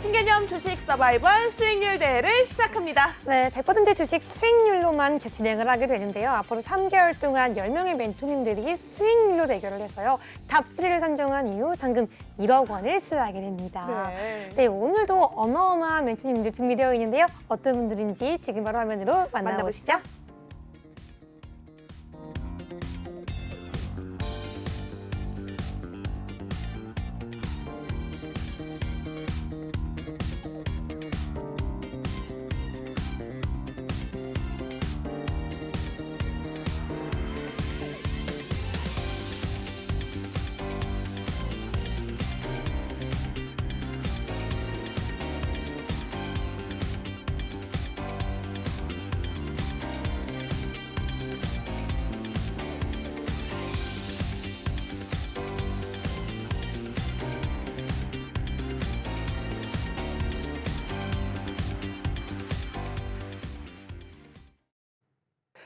신개념 주식 서바이벌 수익률 대회를 시작합니다. 네, 100% 주식 수익률로만 진행을 하게 되는데요. 앞으로 3개월 동안 10명의 멘토님들이 수익률로 대결을 해서요. 탑3를 선정한 이후 상금 1억 원을 수여하게 됩니다. 네, 오늘도 어마어마한 멘토님들 준비되어 있는데요. 어떤 분들인지 지금 바로 화면으로 만나보시죠.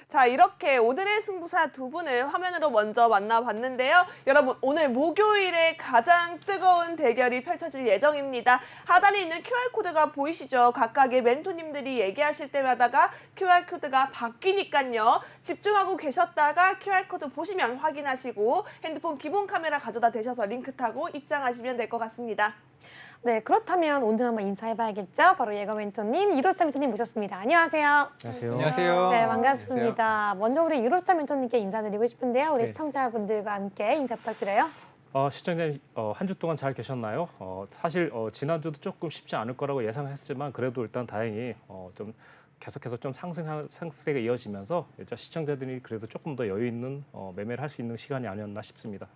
자, 이렇게 오늘의 승부사 두 분을 화면으로 먼저 만나봤는데요. 여러분, 오늘 목요일에 가장 뜨거운 대결이 펼쳐질 예정입니다. 하단에 있는 QR코드가 보이시죠? 각각의 멘토님들이 얘기하실 때마다가 QR코드가 바뀌니까요. 집중하고 계셨다가 QR코드 보시면 확인하시고 핸드폰 기본 카메라 가져다 대셔서 링크 타고 입장하시면 될 것 같습니다. 네, 그렇다면 오늘 한번 인사해봐야겠죠? 바로 예거 멘토님, 유로스타 멘토님 모셨습니다. 안녕하세요. 안녕하세요. 안녕하세요. 네, 반갑습니다. 안녕하세요. 먼저 우리 유로스타 멘토님께 인사드리고 싶은데요. 우리 네. 시청자분들과 함께 인사 부탁드려요. 시청자님 한 주 동안 잘 계셨나요? 사실 지난주도 조금 쉽지 않을 거라고 예상했지만 그래도 일단 다행히 좀 계속해서 좀 상승세가 이어지면서 일단 시청자들이 그래도 조금 더 여유 있는 매매를 할 수 있는 시간이 아니었나 싶습니다.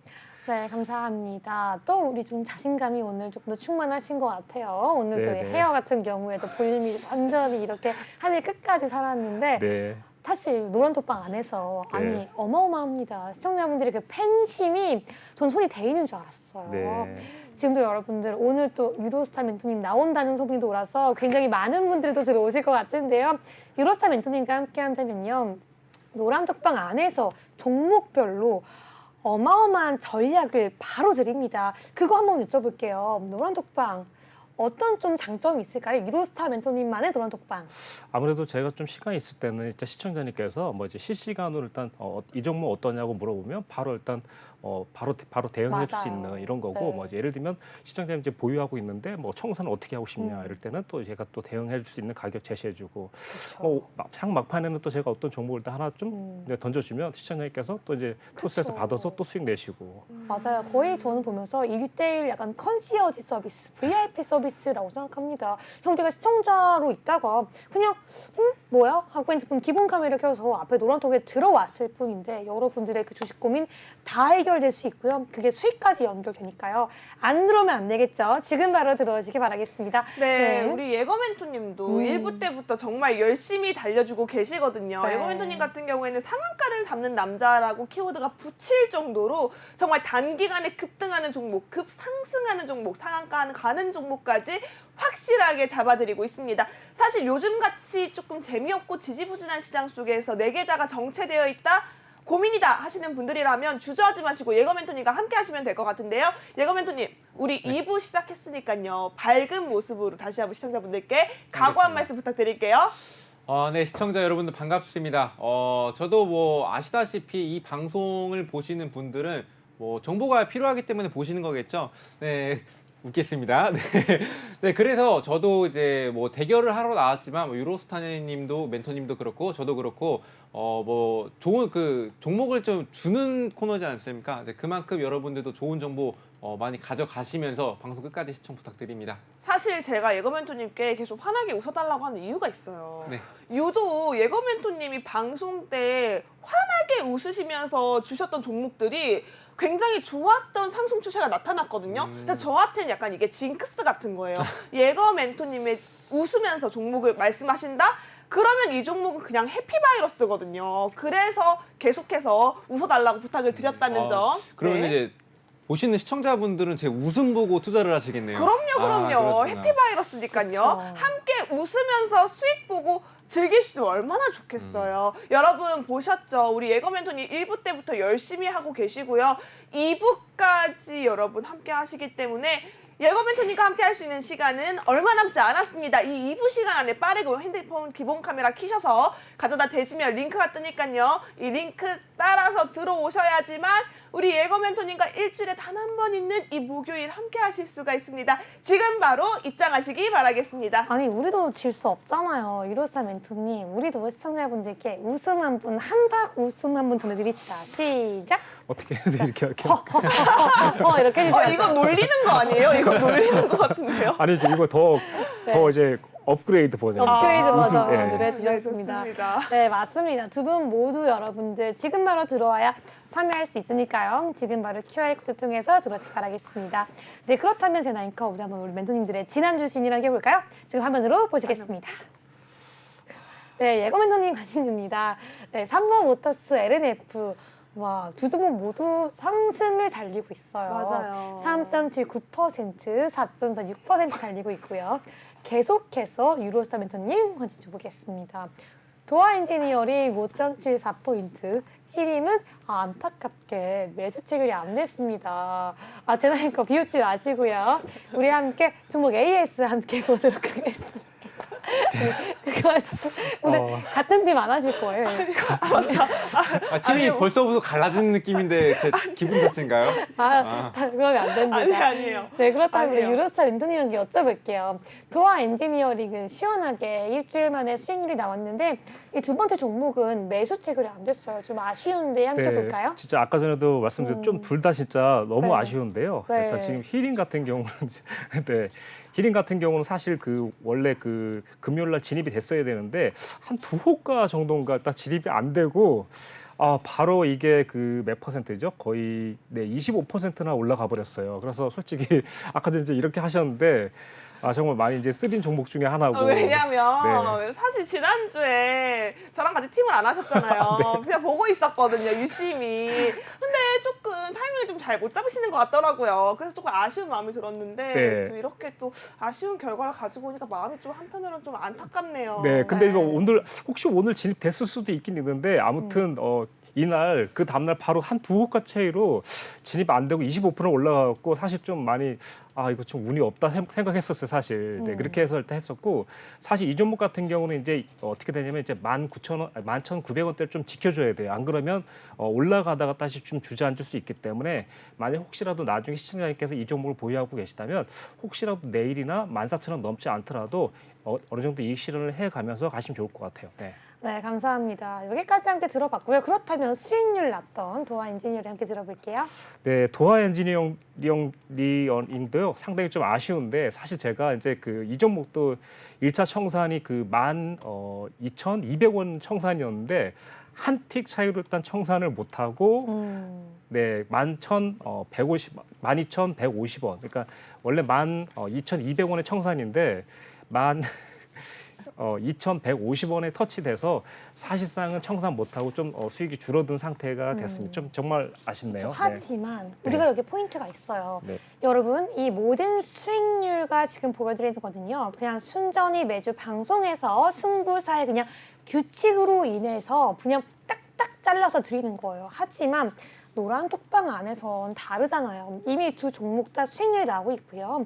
네, 감사합니다. 또 우리 좀 자신감이 오늘 조금 더 충만하신 것 같아요. 오늘 또 네네. 헤어 같은 경우에도 볼륨이 완전히 이렇게 하늘 끝까지 살았는데 네. 사실 노란톡방 안에서 네. 아니 어마어마합니다. 시청자분들의 그 팬심이 전 손이 데이는 줄 알았어요. 네. 지금도 여러분들 오늘 또 유로스타 멘토님 나온다는 소문이 돌아서 굉장히 많은 분들도 들어오실 것 같은데요. 유로스타 멘토님과 함께 한다면요. 노란톡방 안에서 종목별로 어마어마한 전략을 바로 드립니다. 그거 한번 여쭤볼게요. 노란톡방 어떤 좀 장점이 있을까요? 유로스타 멘토님만의 노란톡방. 아무래도 제가 좀 시간이 있을 때는 진짜 시청자님께서 뭐 이제 실시간으로 일단 이 종목 어떠냐고 물어보면 바로 일단 바로 대응해 줄 수 맞아요. 있는 이런 거고 네. 뭐 이제 예를 들면 시청자님 이제 보유하고 있는데 뭐 청산을 어떻게 하고 싶냐 음. 이럴 때는 또 제가 또 대응해 줄 수 있는 가격 제시해주고 그렇죠. 창 막판에는 또 제가 어떤 정보를 또 하나 좀 이제 던져주면 시청자님께서 또 이제 프로세스 받아서 또 수익 내시고 맞아요. 거의 저는 보면서 1대1 약간 컨시어지 서비스, VIP 서비스라고 생각합니다. 형제가 시청자로 있다가 그냥 뭐야? 하고 핸드폰 기본 카메라 켜서 앞에 노란톡에 들어왔을 뿐인데 여러분들의 그 주식 고민 다 해결될 수 있고요. 그게 수익까지 연결되니까요. 안 들어오면 안 되겠죠. 지금 바로 들어오시기 바라겠습니다. 네, 네. 우리 예거 멘토님도 일부 때부터 정말 열심히 달려주고 계시거든요. 네. 예거 멘토님 같은 경우에는 상한가를 잡는 남자라고 키워드가 붙일 정도로 정말 단기간에 급등하는 종목, 급상승하는 종목, 상한가 가는 종목까지 확실하게 잡아드리고 있습니다. 사실 요즘같이 조금 재미없고 지지부진한 시장 속에서 내 계좌가 정체되어 있다? 고민이다 하시는 분들이라면 주저하지 마시고 예거 멘토님과 함께 하시면 될 것 같은데요. 예거 멘토님, 우리 2부 시작했으니까요. 밝은 모습으로 다시 한번 시청자분들께 각오 한 말씀 부탁드릴게요. 네, 시청자 여러분들 반갑습니다. 저도 뭐 아시다시피 이 방송을 보시는 분들은 뭐 정보가 필요하기 때문에 보시는 거겠죠. 네, 웃겠습니다. 네. 네, 그래서 저도 이제 뭐 대결을 하러 나왔지만 뭐 유로스타님도 멘토님도 그렇고 저도 그렇고 뭐 좋은 그 종목을 좀 주는 코너지 않습니까? 네, 그만큼 여러분들도 좋은 정보 많이 가져가시면서 방송 끝까지 시청 부탁드립니다. 사실 제가 예거 멘토님께 계속 환하게 웃어달라고 하는 이유가 있어요. 네. 유독 예거 멘토님이 방송 때 환하게 웃으시면서 주셨던 종목들이 굉장히 좋았던 상승 추세가 나타났거든요. 그래서 저한테는 약간 이게 징크스 같은 거예요. 예거 멘토님의 웃으면서 종목을 말씀하신다? 그러면 이 종목은 그냥 해피바이러스거든요. 그래서 계속해서 웃어달라고 부탁을 드렸다는 점. 그러면 네. 이제 보시는 시청자분들은 제 웃음 보고 투자를 하시겠네요. 그럼요. 그러시구나. 해피바이러스니까요. 그렇죠. 함께 웃으면서 수익 보고 즐기시면 얼마나 좋겠어요. 여러분 보셨죠? 우리 예거 멘토님 1부 때부터 열심히 하고 계시고요. 2부까지 여러분 함께 하시기 때문에 예거 멘토님과 함께 할 수 있는 시간은 얼마 남지 않았습니다. 이 2부 시간 안에 빠르게 핸드폰 기본 카메라 켜셔서 가져다 대시면 링크가 뜨니까요. 이 링크 따라서 들어오셔야지만 우리 예거 멘토님과 일주일에 단 한 번 있는 이 목요일 함께 하실 수가 있습니다. 지금 바로 입장하시기 바라겠습니다. 아니 우리도 질 수 없잖아요. 유로스타 멘토님. 우리도 시청자분들께 웃음 한 분, 한박 웃음 한 분 전해드립시다. 시작! 어떻게 해야 돼 이렇게 할게요. 이렇게 해주셔야죠. 이거 놀리는 거 아니에요? 이거 놀리는 거 같은데요? 아니죠 이거 더 네. 이제 업그레이드 버전. 업그레이드 웃음, 버전으로 예. 해주셨습니다. 네, 좋습니다. 네, 맞습니다. 두 분 모두 여러분들 지금 바로 들어와야 참여할 수 있으니까요. 지금 바로 QR코드 통해서 들어오시기 바라겠습니다. 네, 그렇다면 제 나인커 우리 한번 우리 멘토님들의 지난주 신이라고 해볼까요? 지금 화면으로 보시겠습니다. 네, 예거 멘토님 관심입니다. 네, 3번 모터스 LNF. 와, 두 종목 모두 상승을 달리고 있어요. 맞아요. 3.79%, 4.46% 달리고 있고요. 계속해서 유로스타 멘토님 관심 줘보겠습니다. 도화 엔지니어링 5.74포인트, 히림은 안타깝게 매수 체결이 안 됐습니다. 제 나이 거 비웃지 마시고요. 우리 함께 종목 AS 함께 보도록 하겠습니다. 네, 그거 오늘 같은 팀 안 하실 거예요. 팀이 아니요. 벌써부터 갈라지는 느낌인데 제 기분 탓인가요? 그러면 안 됩니다. 아니에요. 네, 그렇다면 우리 아니에요. 유로스타 멘토님께 여쭤볼게요. 도화 엔지니어링은 시원하게 일주일 만에 수익률이 나왔는데 이 두 번째 종목은 매수 체결이 안 됐어요. 좀 아쉬운데 함께 볼까요? 진짜 아까 전에도 말씀드린 좀 둘 다 진짜 너무 네. 아쉬운데요. 네. 일단 지금 히링 같은 경우는 네. 히링 같은 경우는 사실 그 원래 그 금요일 날 진입이 됐어야 되는데 한 두 호가 정도인가 딱 진입이 안 되고 바로 이게 그 몇 퍼센트죠? 거의 25%나 올라가 버렸어요. 그래서 솔직히 아까 전에 이제 이렇게 하셨는데 정말 많이 이제 쓰린 종목 중에 하나고. 왜냐면 네. 사실 지난주에 저랑 같이 팀을 안 하셨잖아요. 그냥 보고 있었거든요, 유심히. 근데 조금 타이밍을 좀 잘 못 잡으시는 것 같더라고요. 그래서 조금 아쉬운 마음이 들었는데 네. 또 이렇게 또 아쉬운 결과를 가지고 오니까 마음이 좀 한편으로는 좀 안타깝네요. 네, 근데 이거 혹시 오늘 진입됐을 수도 있긴 있는데 아무튼 이날 그 다음날 바로 한 두 호가 차이로 진입 안 되고 25% 올라가고 사실 좀 많이 이거 좀 운이 없다 생각했었어요 사실. 네, 그렇게 해서 일단 했었고 사실 이 종목 같은 경우는 이제 어떻게 되냐면 이제 19,000원, 11,900원대를 좀 지켜줘야 돼요. 안 그러면 올라가다가 다시 좀 주저앉을 수 있기 때문에 만약 혹시라도 나중에 시청자님께서 이 종목을 보유하고 계시다면 혹시라도 내일이나 14,000원 넘지 않더라도 어느 정도 이 실현을 해가면서 가시면 좋을 것 같아요. 네. 네, 감사합니다. 여기까지 함께 들어봤고요. 그렇다면 수익률 났던 도화 엔지니어링 함께 들어볼게요. 네, 도화 엔지니어링도요 상당히 좀 아쉬운데 사실 제가 이제 이 종목도 1차 청산이 12,200원 청산이었는데 한 틱 차이로 일단 청산을 못 하고 네, 12,150원. 그러니까 원래 12,200원의 청산인데 2,150원에 터치돼서 사실상은 청산 못하고 좀 수익이 줄어든 상태가 됐습니다. 좀 정말 아쉽네요. 하지만 우리가 여기 포인트가 있어요. 네. 여러분, 이 모든 수익률과 지금 보여드리는 거거든요. 그냥 순전히 매주 방송에서 승부사의 그냥 규칙으로 인해서 그냥 딱딱 잘라서 드리는 거예요. 하지만 노란 톡방 안에선 다르잖아요. 이미 두 종목 다 수익률이 나오고 있고요.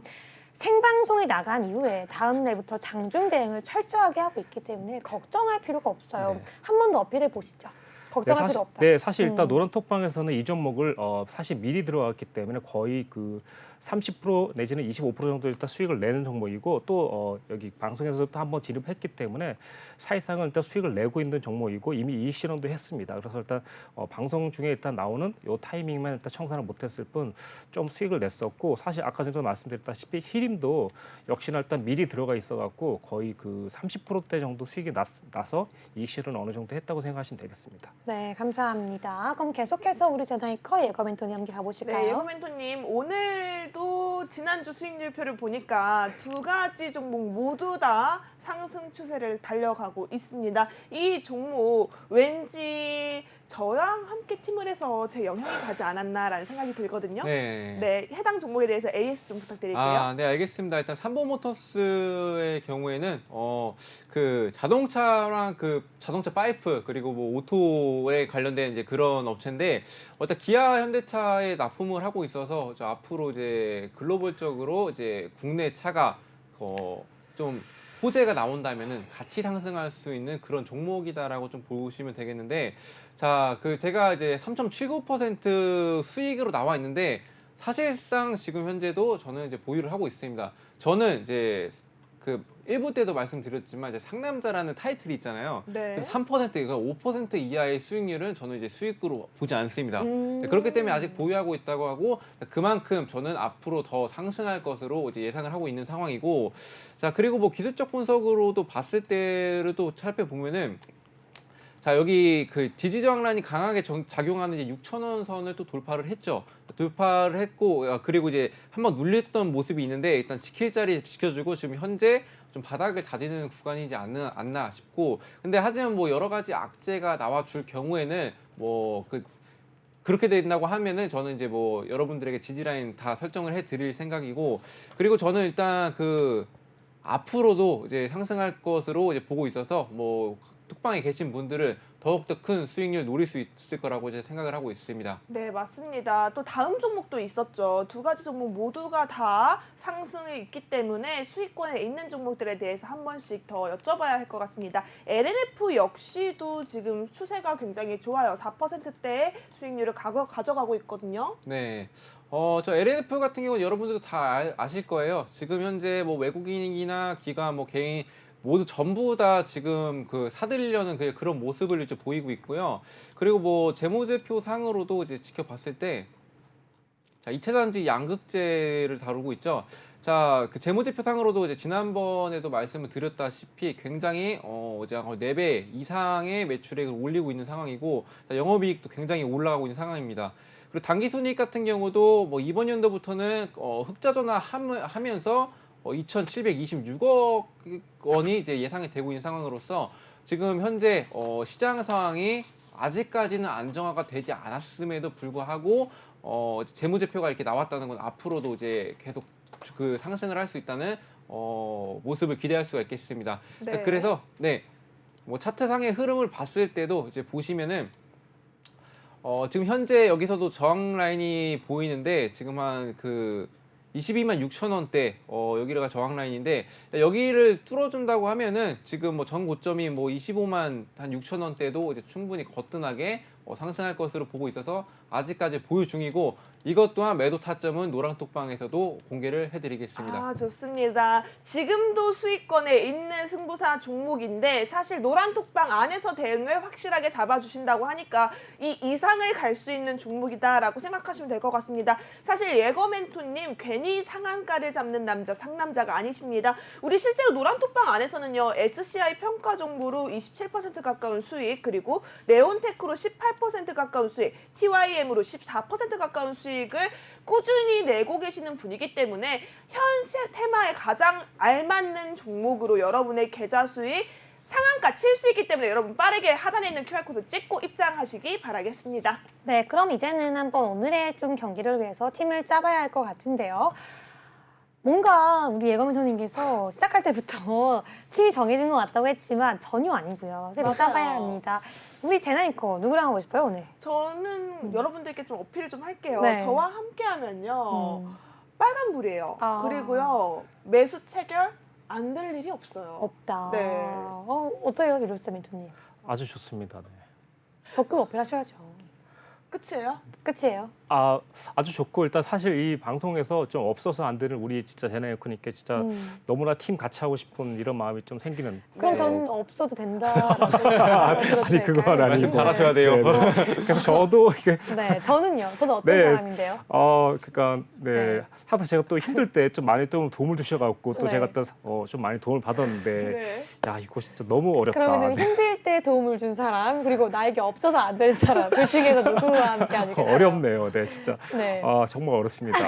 생방송이 나간 이후에 다음 날부터 장중 대응을 철저하게 하고 있기 때문에 걱정할 필요가 없어요. 네. 한 번 더 어필해 보시죠. 걱정할 필요 없다. 네, 사실 일단 노란 톡방에서는 이 종목을 사실 미리 들어갔기 때문에 거의 30% 내지는 25% 정도 일단 수익을 내는 종목이고 또 여기 방송에서 또 한번 진입했기 때문에 사실상은 일단 수익을 내고 있는 종목이고 이미 이익 실현도 했습니다. 그래서 일단 방송 중에 일단 나오는 요 타이밍만 일단 청산을 못했을 뿐 좀 수익을 냈었고 사실 아까 전에도 말씀드렸다시피 히림도 역시나 일단 미리 들어가 있어갖고 거의 30%대 정도 수익이 나서 이익 실현 어느 정도 했다고 생각하시면 되겠습니다. 네, 감사합니다. 그럼 계속해서 우리 제나이커 예거 멘토님 함께 가보실까요? 네, 예고 멘토님 오늘도 지난주 수익률표를 보니까 두 가지 종목 모두 다 상승 추세를 달려가고 있습니다. 이 종목 왠지 저랑 함께 팀을 해서 제 영향이 가지 않았나라는 생각이 들거든요. 네. 네, 해당 종목에 대해서 AS 좀 부탁드릴게요. 네, 알겠습니다. 일단 삼보모터스의 경우에는 자동차랑 자동차 파이프 그리고 뭐 오토에 관련된 이제 그런 업체인데 기아 현대차에 납품을 하고 있어서 앞으로 이제 글로벌적으로 이제 국내 차가 좀 호재가 나온다면은 같이 상승할 수 있는 그런 종목이다라고 좀 보시면 되겠는데, 자, 제가 이제 3.79% 수익으로 나와 있는데 사실상 지금 현재도 저는 이제 보유를 하고 있습니다. 저는 이제 1부 때도 말씀드렸지만 이제 상남자라는 타이틀이 있잖아요. 네. 그래서 3%, 그러니까 5% 이하의 수익률은 저는 이제 수익으로 보지 않습니다. 그렇기 때문에 아직 보유하고 있다고 하고, 그만큼 저는 앞으로 더 상승할 것으로 이제 예상을 하고 있는 상황이고, 자, 그리고 뭐 기술적 분석으로도 봤을 때를 또 살펴보면은, 자, 여기 지지 저항 라인이 강하게 작용하는 이제 6,000원 선을 또 돌파를 했죠. 돌파를 했고, 그리고 이제 한번 눌렸던 모습이 있는데 일단 지킬 자리 지켜주고 지금 현재 좀 바닥을 다지는 구간이지 않나 싶고, 근데 하지만 뭐 여러 가지 악재가 나와줄 경우에는 뭐 그렇게 된다고 하면은 저는 이제 뭐 여러분들에게 지지 라인 다 설정을 해드릴 생각이고, 그리고 저는 일단 앞으로도 이제 상승할 것으로 이제 보고 있어서 뭐 톡방에 계신 분들은 더욱더 큰 수익률 노릴 수 있을 거라고 이제 생각을 하고 있습니다. 네, 맞습니다. 또 다음 종목도 있었죠. 두 가지 종목 모두가 다 상승에 있기 때문에 수익권에 있는 종목들에 대해서 한 번씩 더 여쭤봐야 할 것 같습니다. LNF 역시도 지금 추세가 굉장히 좋아요. 4%대의 수익률을 가져가고 있거든요. 네. 저 LNF 같은 경우는 여러분들도 다 아실 거예요. 지금 현재 뭐 외국인이나 기관, 뭐 개인 모두 전부 다 지금 사들이려는 그런 모습을 이제 보이고 있고요. 그리고 뭐 재무제표 상으로도 이제 지켜봤을 때, 자, 2차 전지 양극재를 다루고 있죠. 자, 재무제표 상으로도 이제 지난번에도 말씀을 드렸다시피 굉장히 이제 4배 이상의 매출액을 올리고 있는 상황이고, 자, 영업이익도 굉장히 올라가고 있는 상황입니다. 그리고 당기순이익 같은 경우도 뭐 이번 연도부터는 흑자 전환하면서 2,726억 원이 이제 예상이 되고 있는 상황으로서 지금 현재 시장 상황이 아직까지는 안정화가 되지 않았음에도 불구하고 재무제표가 이렇게 나왔다는 건 앞으로도 이제 계속 상승을 할 수 있다는 모습을 기대할 수가 있겠습니다. 네. 자, 그래서 뭐 차트상의 흐름을 봤을 때도 이제 보시면은 지금 현재 여기서도 저항 라인이 보이는데 지금 한 22만 6천 원대 여기가 저항 라인인데, 여기를 뚫어준다고 하면은 지금 뭐 전 고점이 뭐 25만 한 6천 원대도 이제 충분히 거뜬하게 상승할 것으로 보고 있어서 아직까지 보유 중이고, 이것 또한 매도 타점은 노랑톡방에서도 공개를 해드리겠습니다. 아, 좋습니다. 지금도 수익권에 있는 승부사 종목인데 사실 노란톡방 안에서 대응을 확실하게 잡아주신다고 하니까 이 이상을 갈 수 있는 종목이다라고 생각하시면 될 것 같습니다. 사실 예거멘토님 괜히 상한가를 잡는 남자, 상남자가 아니십니다. 우리 실제로 노란톡방 안에서는요, SCI 평가 정보로 27% 가까운 수익, 그리고 네온테크로 18% 가까운 수익, TYM으로 14% 가까운 수익을 꾸준히 내고 계시는 분이기 때문에 현 테마에 가장 알맞는 종목으로 여러분의 계좌 수익 상한가 칠 수 있기 때문에 여러분 빠르게 하단에 있는 QR코드 찍고 입장하시기 바라겠습니다. 네, 그럼 이제는 한번 오늘의 좀 경기를 위해서 팀을 짜봐야 할 것 같은데요. 뭔가 우리 예거멘토님께서 시작할 때부터 팀이 정해진 것 같다고 했지만 전혀 아니고요. 새로 맞아요. 짜봐야 합니다. 우리 제나이커 누구랑 하고 싶어요 오늘? 저는 여러분들께 좀 어필을 좀 할게요. 네. 저와 함께하면요 빨간불이에요. 아. 그리고요 매수 체결 안 될 일이 없어요. 없다. 네. 어때요 이로스타 멘토님? 아주 좋습니다. 네. 적극 어필하셔야죠. 끝이에요? 끝이에요. 아주 좋고, 일단 사실 이 방송에서 좀 없어서 안 되는 우리 진짜 제나이커님께 진짜 너무나 팀 같이 하고 싶은 이런 마음이 좀 생기는. 그럼 네. 저는 없어도 된다. 아니, 그건 아니고. 말씀 잘하셔야 돼요. 네, 네. 그래서 저도 이게 네, 저는요. 저는 어떤 네. 사람인데요? 그러니까 네. 항상 제가 또 힘들 때 좀 많이 좀 도움을 주셔갖고 또 네. 제가 또 좀 많이 도움을 받았는데, 네. 야, 이거 진짜 너무 어렵다. 그러면 네. 힘들 때 도움을 준 사람 그리고 나에게 없어서 안 될 사람 둘 중에서 누구와 함께 하시겠어요? 어렵네요. 네, 진짜. 네. 정말 어렵습니다.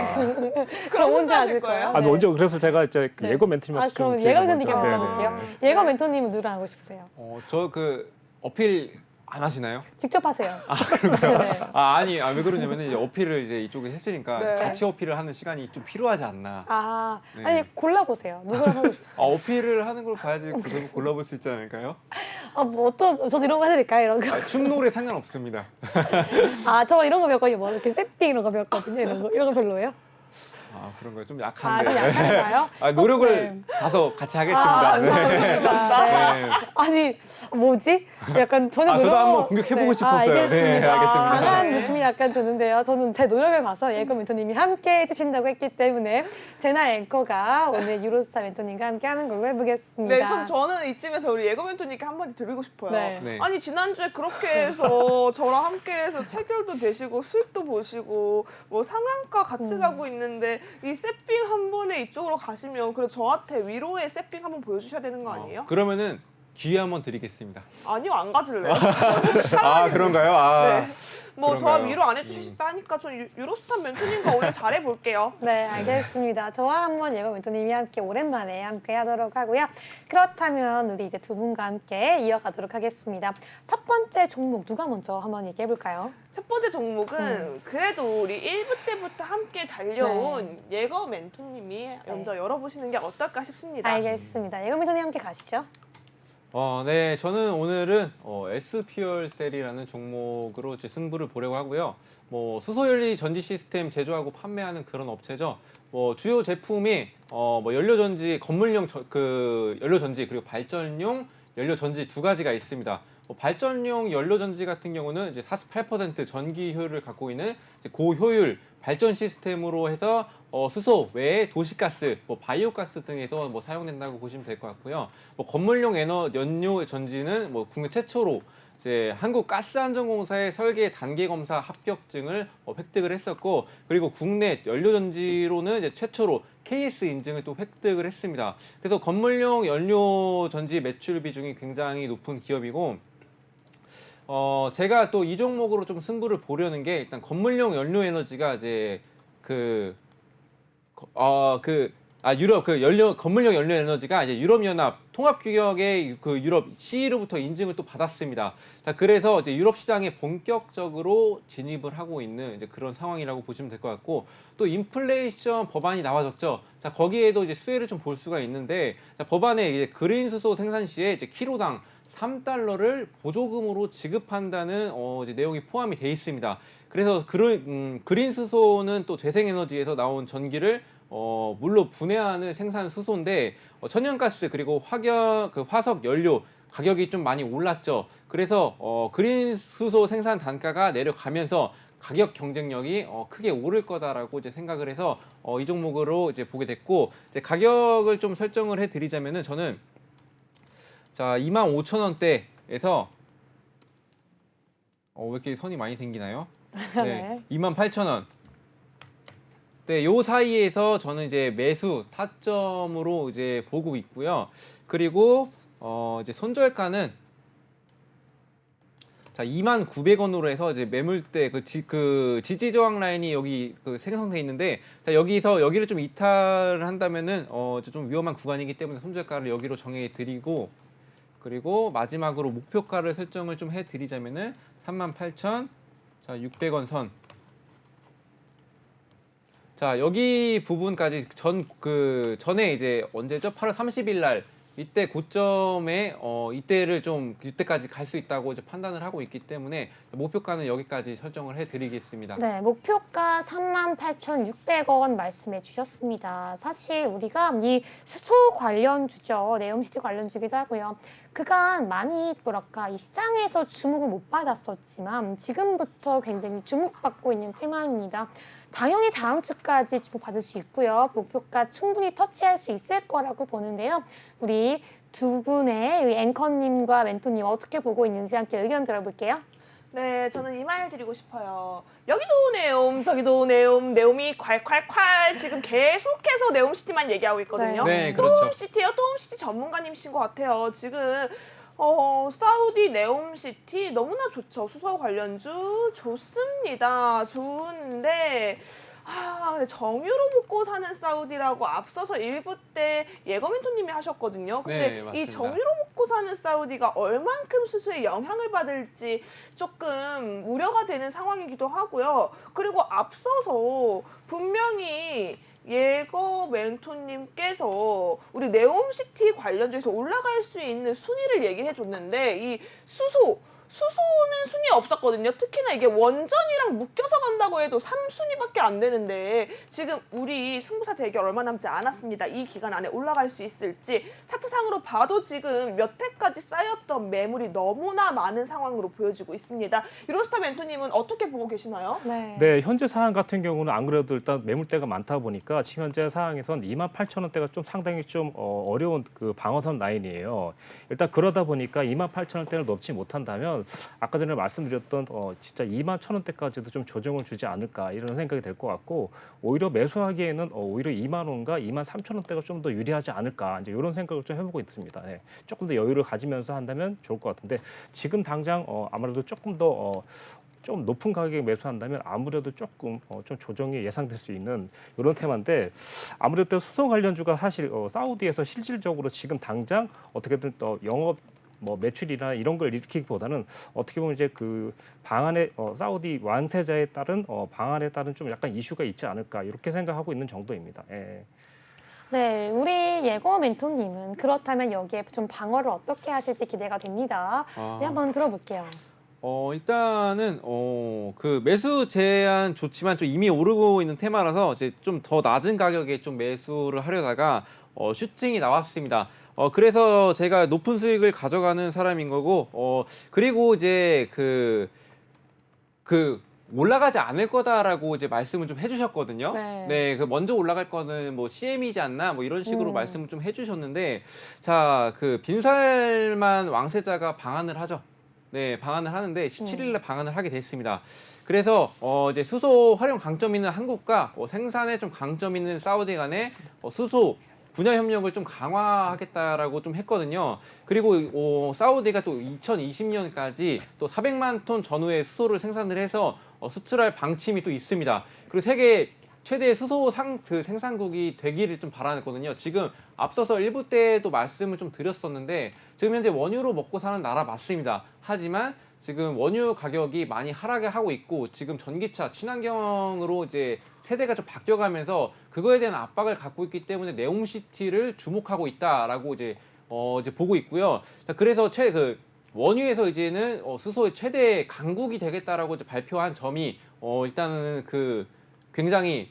그럼 혼자 하실 하실 거예요? 거예요? 네. 먼저 그래서 제가 이제 네. 예고 멘토님한테 그럼 기회를 예거 멘토님께 먼저- 한번 네, 써볼게요. 네. 예거 멘토님은 누구랑 하고 싶으세요? 저 어필 안 하시나요? 직접 하세요. 네. 아니, 왜 그러냐면 이제 어필을 이제 이쪽에 했으니까 네. 같이 어필을 하는 시간이 좀 필요하지 않나. 네. 네. 아니 골라보세요. 누구랑 하고 싶으세요? 어필을 하는 걸 봐야지 그걸 골라볼 수 있지 않을까요? 뭐 어떤 저도 이런 거 해드릴까요? 이런 거. 춤노래 상관없습니다. 저 이런 거 배웠거든요. 뭐 이렇게 세핑 이런 거 배웠거든요. 이런 거 별로예요? 아 그런 거요? 좀 아, 약한데. 좀 약한가요? 아, 노력을 네. 다소 같이 아, 하겠습니다. 네. 감사합니다. 네. 아니 뭐지? 약간 저는 아, 저도 노력- 한번 공격해보고 싶었어요. 알겠습니다. 네, 알겠습니다. 강한 네. 느낌이 약간 드는데요. 저는 제 노력을 봐서 예거 멘토님이 함께 해주신다고 했기 때문에 제나 앵커가 오늘 유로스타 멘토님과 함께 하는 걸로 해보겠습니다. 네, 그럼 저는 이쯤에서 우리 예거 멘토님께 한마디 드리고 싶어요. 네. 네. 아니 지난주에 그렇게 해서 저랑 함께해서 체결도 되시고 수익도 보시고 뭐 상한가 같이 가고 있는데 이 세핑 한 번에 이쪽으로 가시면 그래도 저한테 위로의 세핑 한번 보여주셔야 되는 거 아니에요? 그러면은 기회 한번 드리겠습니다. 아니요, 안 가질래요. 아 그런가요? 아. 네. 뭐 저와 그런가요? 위로 안 해주시다니까 저 유로스타 멘토님과 오늘 잘해볼게요. 네, 알겠습니다. 저와 한번 예거 멘토님이 함께 오랜만에 함께 하도록 하고요. 그렇다면 우리 이제 두 분과 함께 이어가도록 하겠습니다. 첫 번째 종목 누가 먼저 한번 얘기해 볼까요? 첫 번째 종목은 그래도 우리 1부 때부터 함께 달려온 예거 멘토님이 먼저 열어보시는 게 어떨까 싶습니다. 알겠습니다. 예거 멘토님 함께 가시죠. 네, 저는 오늘은 SP열셀이라는 종목으로 이제 승부를 보려고 하고요. 뭐 수소연료 전지 시스템 제조하고 판매하는 그런 업체죠. 뭐 주요 제품이 뭐 연료전지, 건물용 연료전지 그리고 발전용 연료전지 두 가지가 있습니다. 발전용 연료전지 같은 경우는 이제 48% 전기 효율을 갖고 있는 이제 고효율 발전 시스템으로 해서 수소 외에 도시가스, 뭐 바이오가스 등에서 뭐 사용된다고 보시면 될 것 같고요. 뭐 건물용 연료 전지는 뭐 국내 최초로 이제 한국가스안전공사의 설계 단계 검사 합격증을 획득을 했었고, 그리고 국내 연료전지로는 이제 최초로 KS 인증을 또 획득을 했습니다. 그래서 건물용 연료 전지 매출 비중이 굉장히 높은 기업이고, 제가 또 이 종목으로 좀 승부를 보려는 게 일단 건물용 연료 에너지가 이제 건물용 연료 에너지가 이제 유럽연합 통합규격의 그 유럽 CE로부터 인증을 또 받았습니다. 자, 그래서 이제 유럽 시장에 본격적으로 진입을 하고 있는 이제 그런 상황이라고 보시면 될 것 같고, 또 인플레이션 법안이 나와졌죠. 자, 거기에도 이제 수혜를 좀 볼 수가 있는데, 자, 법안에 이제 그린 수소 생산 시에 이제 키로당 3달러를 보조금으로 지급한다는 이제 내용이 포함이 돼 있습니다. 그래서 그린 수소는 또 재생에너지에서 나온 전기를 물로 분해하는 생산 수소인데, 천연가스 그리고 화석 연료 가격이 좀 많이 올랐죠. 그래서 그린 수소 생산 단가가 내려가면서 가격 경쟁력이 크게 오를 거다라고 이제 생각을 해서 이 종목으로 이제 보게 됐고, 이제 가격을 좀 설정을 해드리자면은 저는 자 25,000원대에서 왜 이렇게 선이 많이 생기나요? 네, 28,000원. 네, 요 사이에서 저는 이제 매수 타점으로 이제 보고 있고요. 그리고 이제 손절가는 자 29,000원으로 해서 이제 매물대 그 지지 저항 라인이 여기 생성돼 있는데, 자 여기를 좀 이탈을 한다면은 좀 위험한 구간이기 때문에 손절가를 여기로 정해 드리고, 그리고 마지막으로 목표가를 설정을 좀 해드리자면은 38,600원 선. 자, 여기 부분까지 전에 이제 언제죠? 8월 30일 날 이때 고점에 이때까지 갈 수 있다고 이제 판단을 하고 있기 때문에 목표가는 여기까지 설정을 해드리겠습니다. 네, 목표가 38,600원 말씀해 주셨습니다. 사실 우리가 이 수소 관련주죠. 네옴시티 관련주기도 하고요. 그간 많이 이 시장에서 주목을 못 받았었지만 지금부터 굉장히 주목받고 있는 테마입니다. 당연히 다음 주까지 주목받을 수 있고요. 목표가 충분히 터치할 수 있을 거라고 보는데요. 우리 두 분의 앵커님과 멘토님 어떻게 보고 있는지 함께 의견 들어볼게요. 네, 저는 이 말 드리고 싶어요. 여기도 네옴, 저기도 네옴, 네옴이 콸콸콸 지금 계속해서 네옴시티만 얘기하고 있거든요. 네, 또 그렇죠. 홈시티요? 또 홈시티 전문가님이신 것 같아요. 지금 사우디 네옴시티 너무나 좋죠. 수소 관련주 좋습니다. 좋은데 근데 정유로 먹고 사는 사우디라고 앞서서 일부 때 예거멘토님이 하셨거든요. 근데 네, 이 맞습니다. 정유로 먹고 사는 사우디가 얼만큼 수소에 영향을 받을지 조금 우려가 되는 상황이기도 하고요. 그리고 앞서서 분명히 예거 멘토님께서 우리 네옴시티 관련주에서 올라갈 수 있는 순위를 얘기해 줬는데 이 수소 수소는 순위 없었거든요. 특히나 이게 원전이랑 묶여서 간다고 해도 3순위밖에 안 되는데 지금 우리 승부사 대결 얼마 남지 않았습니다. 이 기간 안에 올라갈 수 있을지 차트상으로 봐도 지금 몇 회까지 쌓였던 매물이 너무나 많은 상황으로 보여지고 있습니다. 유로스타 멘토님은 어떻게 보고 계시나요? 네. 네, 현재 상황 같은 경우는 안 그래도 일단 매물대가 많다 보니까 지금 현재 상황에선 28,000원대가 좀 상당히 좀 어려운 그 방어선 라인이에요. 일단 그러다 보니까 28,000원대를 넘지 못한다면 아까 전에 말씀드렸던 진짜 21,000원대까지도 좀 조정을 주지 않을까 이런 생각이 될 것 같고 오히려 매수하기에는 오히려 2만 원과 23,000원대가 좀 더 유리하지 않을까 이제 이런 생각을 좀 해보고 있습니다. 네, 조금 더 여유를 가지면서 한다면 좋을 것 같은데 지금 당장 아무래도 조금 더 좀 높은 가격에 매수한다면 아무래도 조금 좀 조정이 예상될 수 있는 이런 테마인데 아무래도 수소 관련주가 사실 사우디에서 실질적으로 지금 당장 어떻게든 또 영업 뭐 매출이나 이런 걸 일으키기보다는 어떻게 보면 이제 그 방안에 사우디 완세자에 따른 방안에 따른 좀 약간 이슈가 있지 않을까 이렇게 생각하고 있는 정도입니다. 예. 네, 우리 예고 멘토님은 그렇다면 여기에 좀 방어를 어떻게 하실지 기대가 됩니다. 네, 한번 들어볼게요. 일단은 그 매수 제한 좋지만 좀 이미 오르고 있는 테마라서 이제 좀 더 낮은 가격에 좀 매수를 하려다가 슈팅이 나왔습니다. 그래서 제가 높은 수익을 가져가는 사람인 거고 그리고 이제 그 올라가지 않을 거다라고 이제 말씀을 좀 해주셨거든요. 네. 그 먼저 올라갈 거는 뭐 CM이지 않나 뭐 이런 식으로 말씀을 좀 해주셨는데 자, 그 빈살만 왕세자가 방한을 하죠. 네, 방한을 하는데 17일에 방한을 하게 됐습니다. 그래서 이제 수소 활용 강점 있는 한국과 생산에 좀 강점 있는 사우디 간에 수소 분야 협력을 좀 강화하겠다라고 좀 했거든요. 그리고 사우디가 또 2020년까지 또 400만 톤 전후의 수소를 생산을 해서 수출할 방침이 또 있습니다. 그리고 세계 최대 수소 생산국이 되기를 좀 바라거든요. 지금 앞서서 1부 때도 말씀을 좀 드렸었는데 지금 현재 원유로 먹고 사는 나라 맞습니다. 하지만 지금 원유 가격이 많이 하락을 하고 있고 지금 전기차 친환경으로 이제 세대가 좀 바뀌어가면서 그거에 대한 압박을 갖고 있기 때문에 네옴시티를 주목하고 있다라고 이제 보고 있고요. 자, 그래서 원유에서 이제는 수소의 최대 강국이 되겠다라고 이제 발표한 점이 일단은 그 굉장히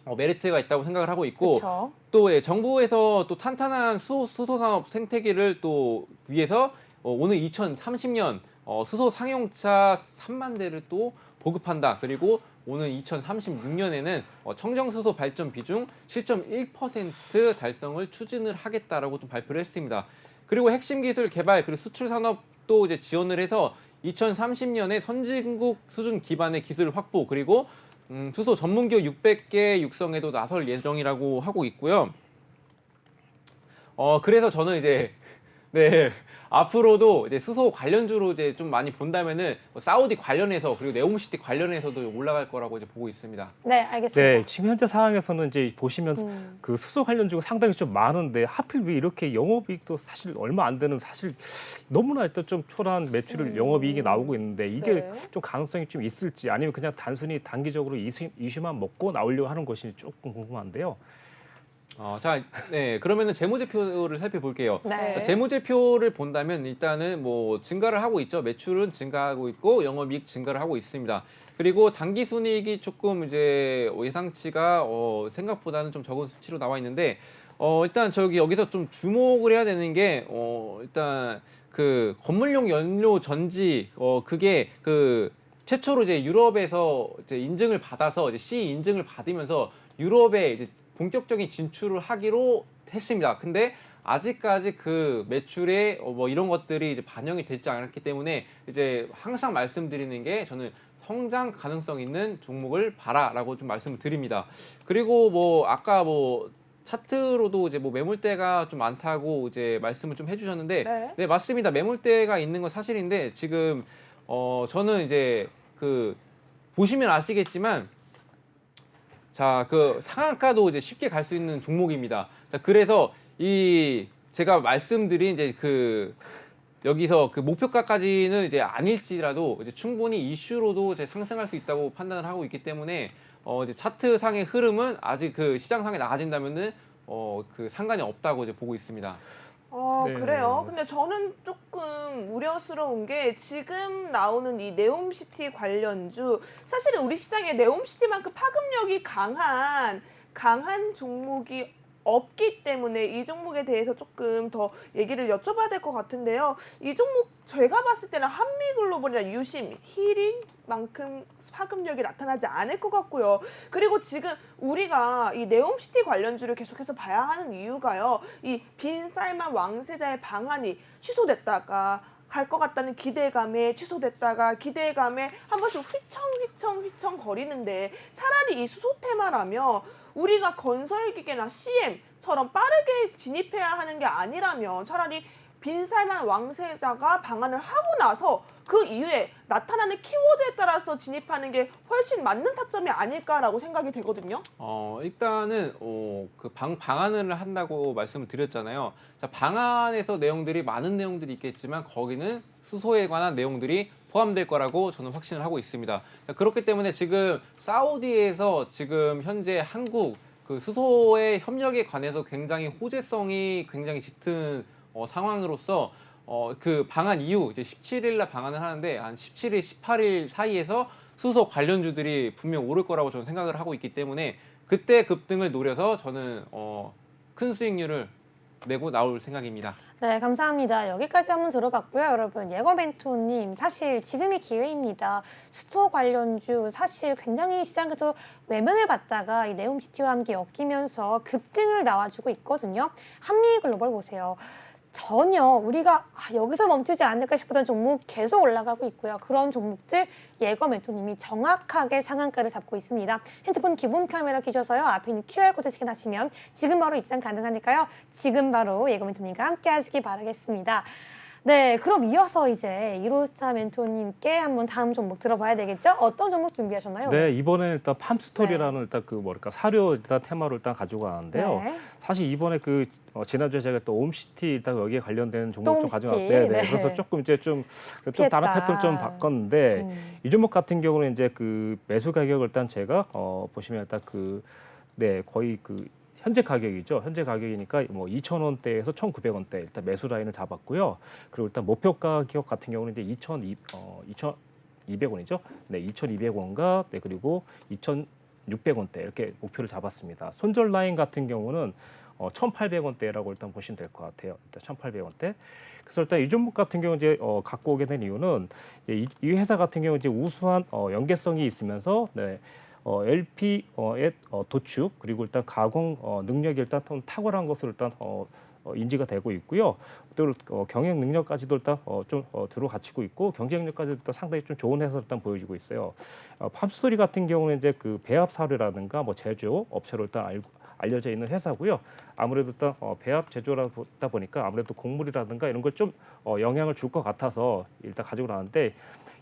메리트가 있다고 생각을 하고 있고 그쵸. 또 정부에서 또 탄탄한 수소 산업 생태계를 또 위해서 오늘 2030년 수소 상용차 3만 대를 또 보급한다. 그리고 오늘 2036년에는 청정수소 발전 비중 7.1% 달성을 추진을 하겠다라고 좀 발표를 했습니다. 그리고 핵심 기술 개발 그리고 수출 산업도 이제 지원을 해서 2030년에 선진국 수준 기반의 기술 확보 그리고 수소 전문 기업 600개 육성에도 나설 예정이라고 하고 있고요. 그래서 저는 이제 앞으로도 이제 수소 관련주로 이제 좀 많이 본다면은 사우디 관련해서 그리고 네옴시티 관련해서도 올라갈 거라고 이제 보고 있습니다. 네, 알겠습니다. 네, 지금 현재 상황에서는 이제 보시면 그 수소 관련주가 상당히 좀 많은데 하필 왜 이렇게 영업이익도 사실 얼마 안 되는 사실 너무나 일단 좀 초라한 매출을 영업이익이 나오고 있는데 이게 네. 좀 가능성이 좀 있을지 아니면 그냥 단순히 단기적으로 이슈만 먹고 나오려고 하는 것이 조금 궁금한데요. 그러면은 재무제표를 살펴볼게요. 네. 재무제표를 본다면 일단은 뭐 증가를 하고 있죠. 매출은 증가하고 있고 영업이익 증가를 하고 있습니다. 그리고 당기순이익이 조금 이제 예상치가 생각보다는 좀 적은 수치로 나와 있는데 일단 여기서 좀 주목을 해야 되는 게 일단 그 건물용 연료 전지 그게 그 최초로 이제 유럽에서 이제 인증을 받아서 이제 C 인증을 받으면서 유럽에 이제 본격적인 진출을 하기로 했습니다. 근데 아직까지 그 매출에 뭐 이런 것들이 이제 반영이 되지 않았기 때문에 이제 항상 말씀드리는 게 저는 성장 가능성 있는 종목을 봐라라고 좀 말씀을 드립니다. 그리고 뭐 아까 뭐 차트로도 이제 뭐 매물대가 좀 많다고 이제 말씀을 좀 해주셨는데 네, 맞습니다. 매물대가 있는 건 사실인데 지금 저는 이제 그 보시면 아시겠지만 자, 그 상한가도 이제 쉽게 갈 수 있는 종목입니다. 자, 그래서 제가 말씀드린 이제 그 여기서 그 목표가까지는 이제 아닐지라도 이제 충분히 이슈로도 이제 상승할 수 있다고 판단을 하고 있기 때문에 이제 차트상의 흐름은 아직 그 시장상에 나아진다면은 그 상관이 없다고 이제 보고 있습니다. 네. 그래요. 근데 저는 조금 우려스러운 게 지금 나오는 이 네옴시티 관련주 사실은 우리 시장에 네옴시티만큼 파급력이 강한 종목이 없기 때문에 이 종목에 대해서 조금 더 얘기를 여쭤봐야 될 것 같은데요. 이 종목 제가 봤을 때는 한미글로벌이나 유심, 히린만큼 파급력이 나타나지 않을 것 같고요. 그리고 지금 우리가 이 네옴시티 관련주를 계속해서 봐야 하는 이유가요. 이 빈살만 왕세자의 방안이 취소됐다가 갈 것 같다는 기대감에 취소됐다가 기대감에 한 번씩 휘청 거리는데 차라리 이 수소 테마라면 우리가 건설기계나 CM처럼 빠르게 진입해야 하는 게 아니라면 차라리 빈살만 왕세자가 방안을 하고 나서 그 이후에 나타나는 키워드에 따라서 진입하는 게 훨씬 맞는 타점이 아닐까라고 생각이 되거든요. 일단은 그 방안을 한다고 말씀을 드렸잖아요. 자, 방안에서 내용들이 많은 내용들이 있겠지만 거기는 수소에 관한 내용들이 포함될 거라고 저는 확신을 하고 있습니다. 자, 그렇기 때문에 지금 사우디에서 지금 현재 한국 그 수소의 협력에 관해서 굉장히 호재성이 굉장히 짙은 상황으로서 그 방한 이후 이제 17일 날 방한을 하는데 한 17일, 18일 사이에서 수소 관련주들이 분명 오를 거라고 저는 생각을 하고 있기 때문에 그때 급등을 노려서 저는 큰 수익률을 내고 나올 생각입니다. 네, 감사합니다. 여기까지 한번 들어봤고요. 여러분, 예거멘토님, 사실 지금이 기회입니다. 수소 관련주 사실 굉장히 시장에서 외면을 받다가 이 네옴시티와 함께 엮이면서 급등을 나와주고 있거든요. 한미글로벌 보세요. 전혀 우리가 여기서 멈추지 않을까 싶었던 종목 계속 올라가고 있고요. 그런 종목들 예거 멘토님이 정확하게 상한가를 잡고 있습니다. 핸드폰 기본 카메라 켜셔서요. 앞에 있는 QR코드 스캔하시면 지금 바로 입장 가능하니까요. 지금 바로 예거 멘토님과 함께 하시기 바라겠습니다. 네, 그럼 이어서 이제 이로스타 멘토님께 한번 다음 종목 들어봐야 되겠죠? 어떤 종목 준비하셨나요? 네, 이번에 일단 팜스토리라는 일단 그 뭐랄까 사료 일단 테마로 일단 가지고 가는데요. 네. 사실 이번에 그 지난주에 제가 또 옴시티 일단 여기에 관련된 종목 좀 홈시티. 가져왔는데, 네. 그래서 조금 이제 좀 피했다. 다른 패턴 좀 바꿨는데 이 종목 같은 경우는 이제 그 매수 가격을 일단 제가 보시면 일단 거의 그 현재 가격이죠. 현재 가격이니까 뭐 2,000원대에서 1,900원대 일단 매수 라인을 잡았고요. 그리고 일단 목표 가격 같은 경우는 이제 2,200원이죠. 네, 2,200원과 그리고 2,600원대 이렇게 목표를 잡았습니다. 손절 라인 같은 경우는 1,800원대라고 일단 보시면 될 것 같아요. 일단 1,800원대. 그래서 일단 이 종목 같은 경우 이제 갖고 오게 된 이유는 이제 이 회사 같은 경우 이제 우수한 연계성이 있으면서 LP의 도축 그리고 일단 가공 능력이 일단 좀 탁월한 것으로 일단 인지가 되고 있고요. 또 경영 능력까지도 일단 좀 들어갖추고 있고 경쟁력까지도 상당히 좀 좋은 회사를 일단 보여주고 있어요. 팜스토리 같은 경우는 이제 그 배합 사료라든가 뭐 제조 업체로 일단 알려져 있는 회사고요. 아무래도 일단 배합 제조라다 보니까 아무래도 곡물이라든가 이런 걸 좀 영향을 줄 것 같아서 일단 가지고 나왔는데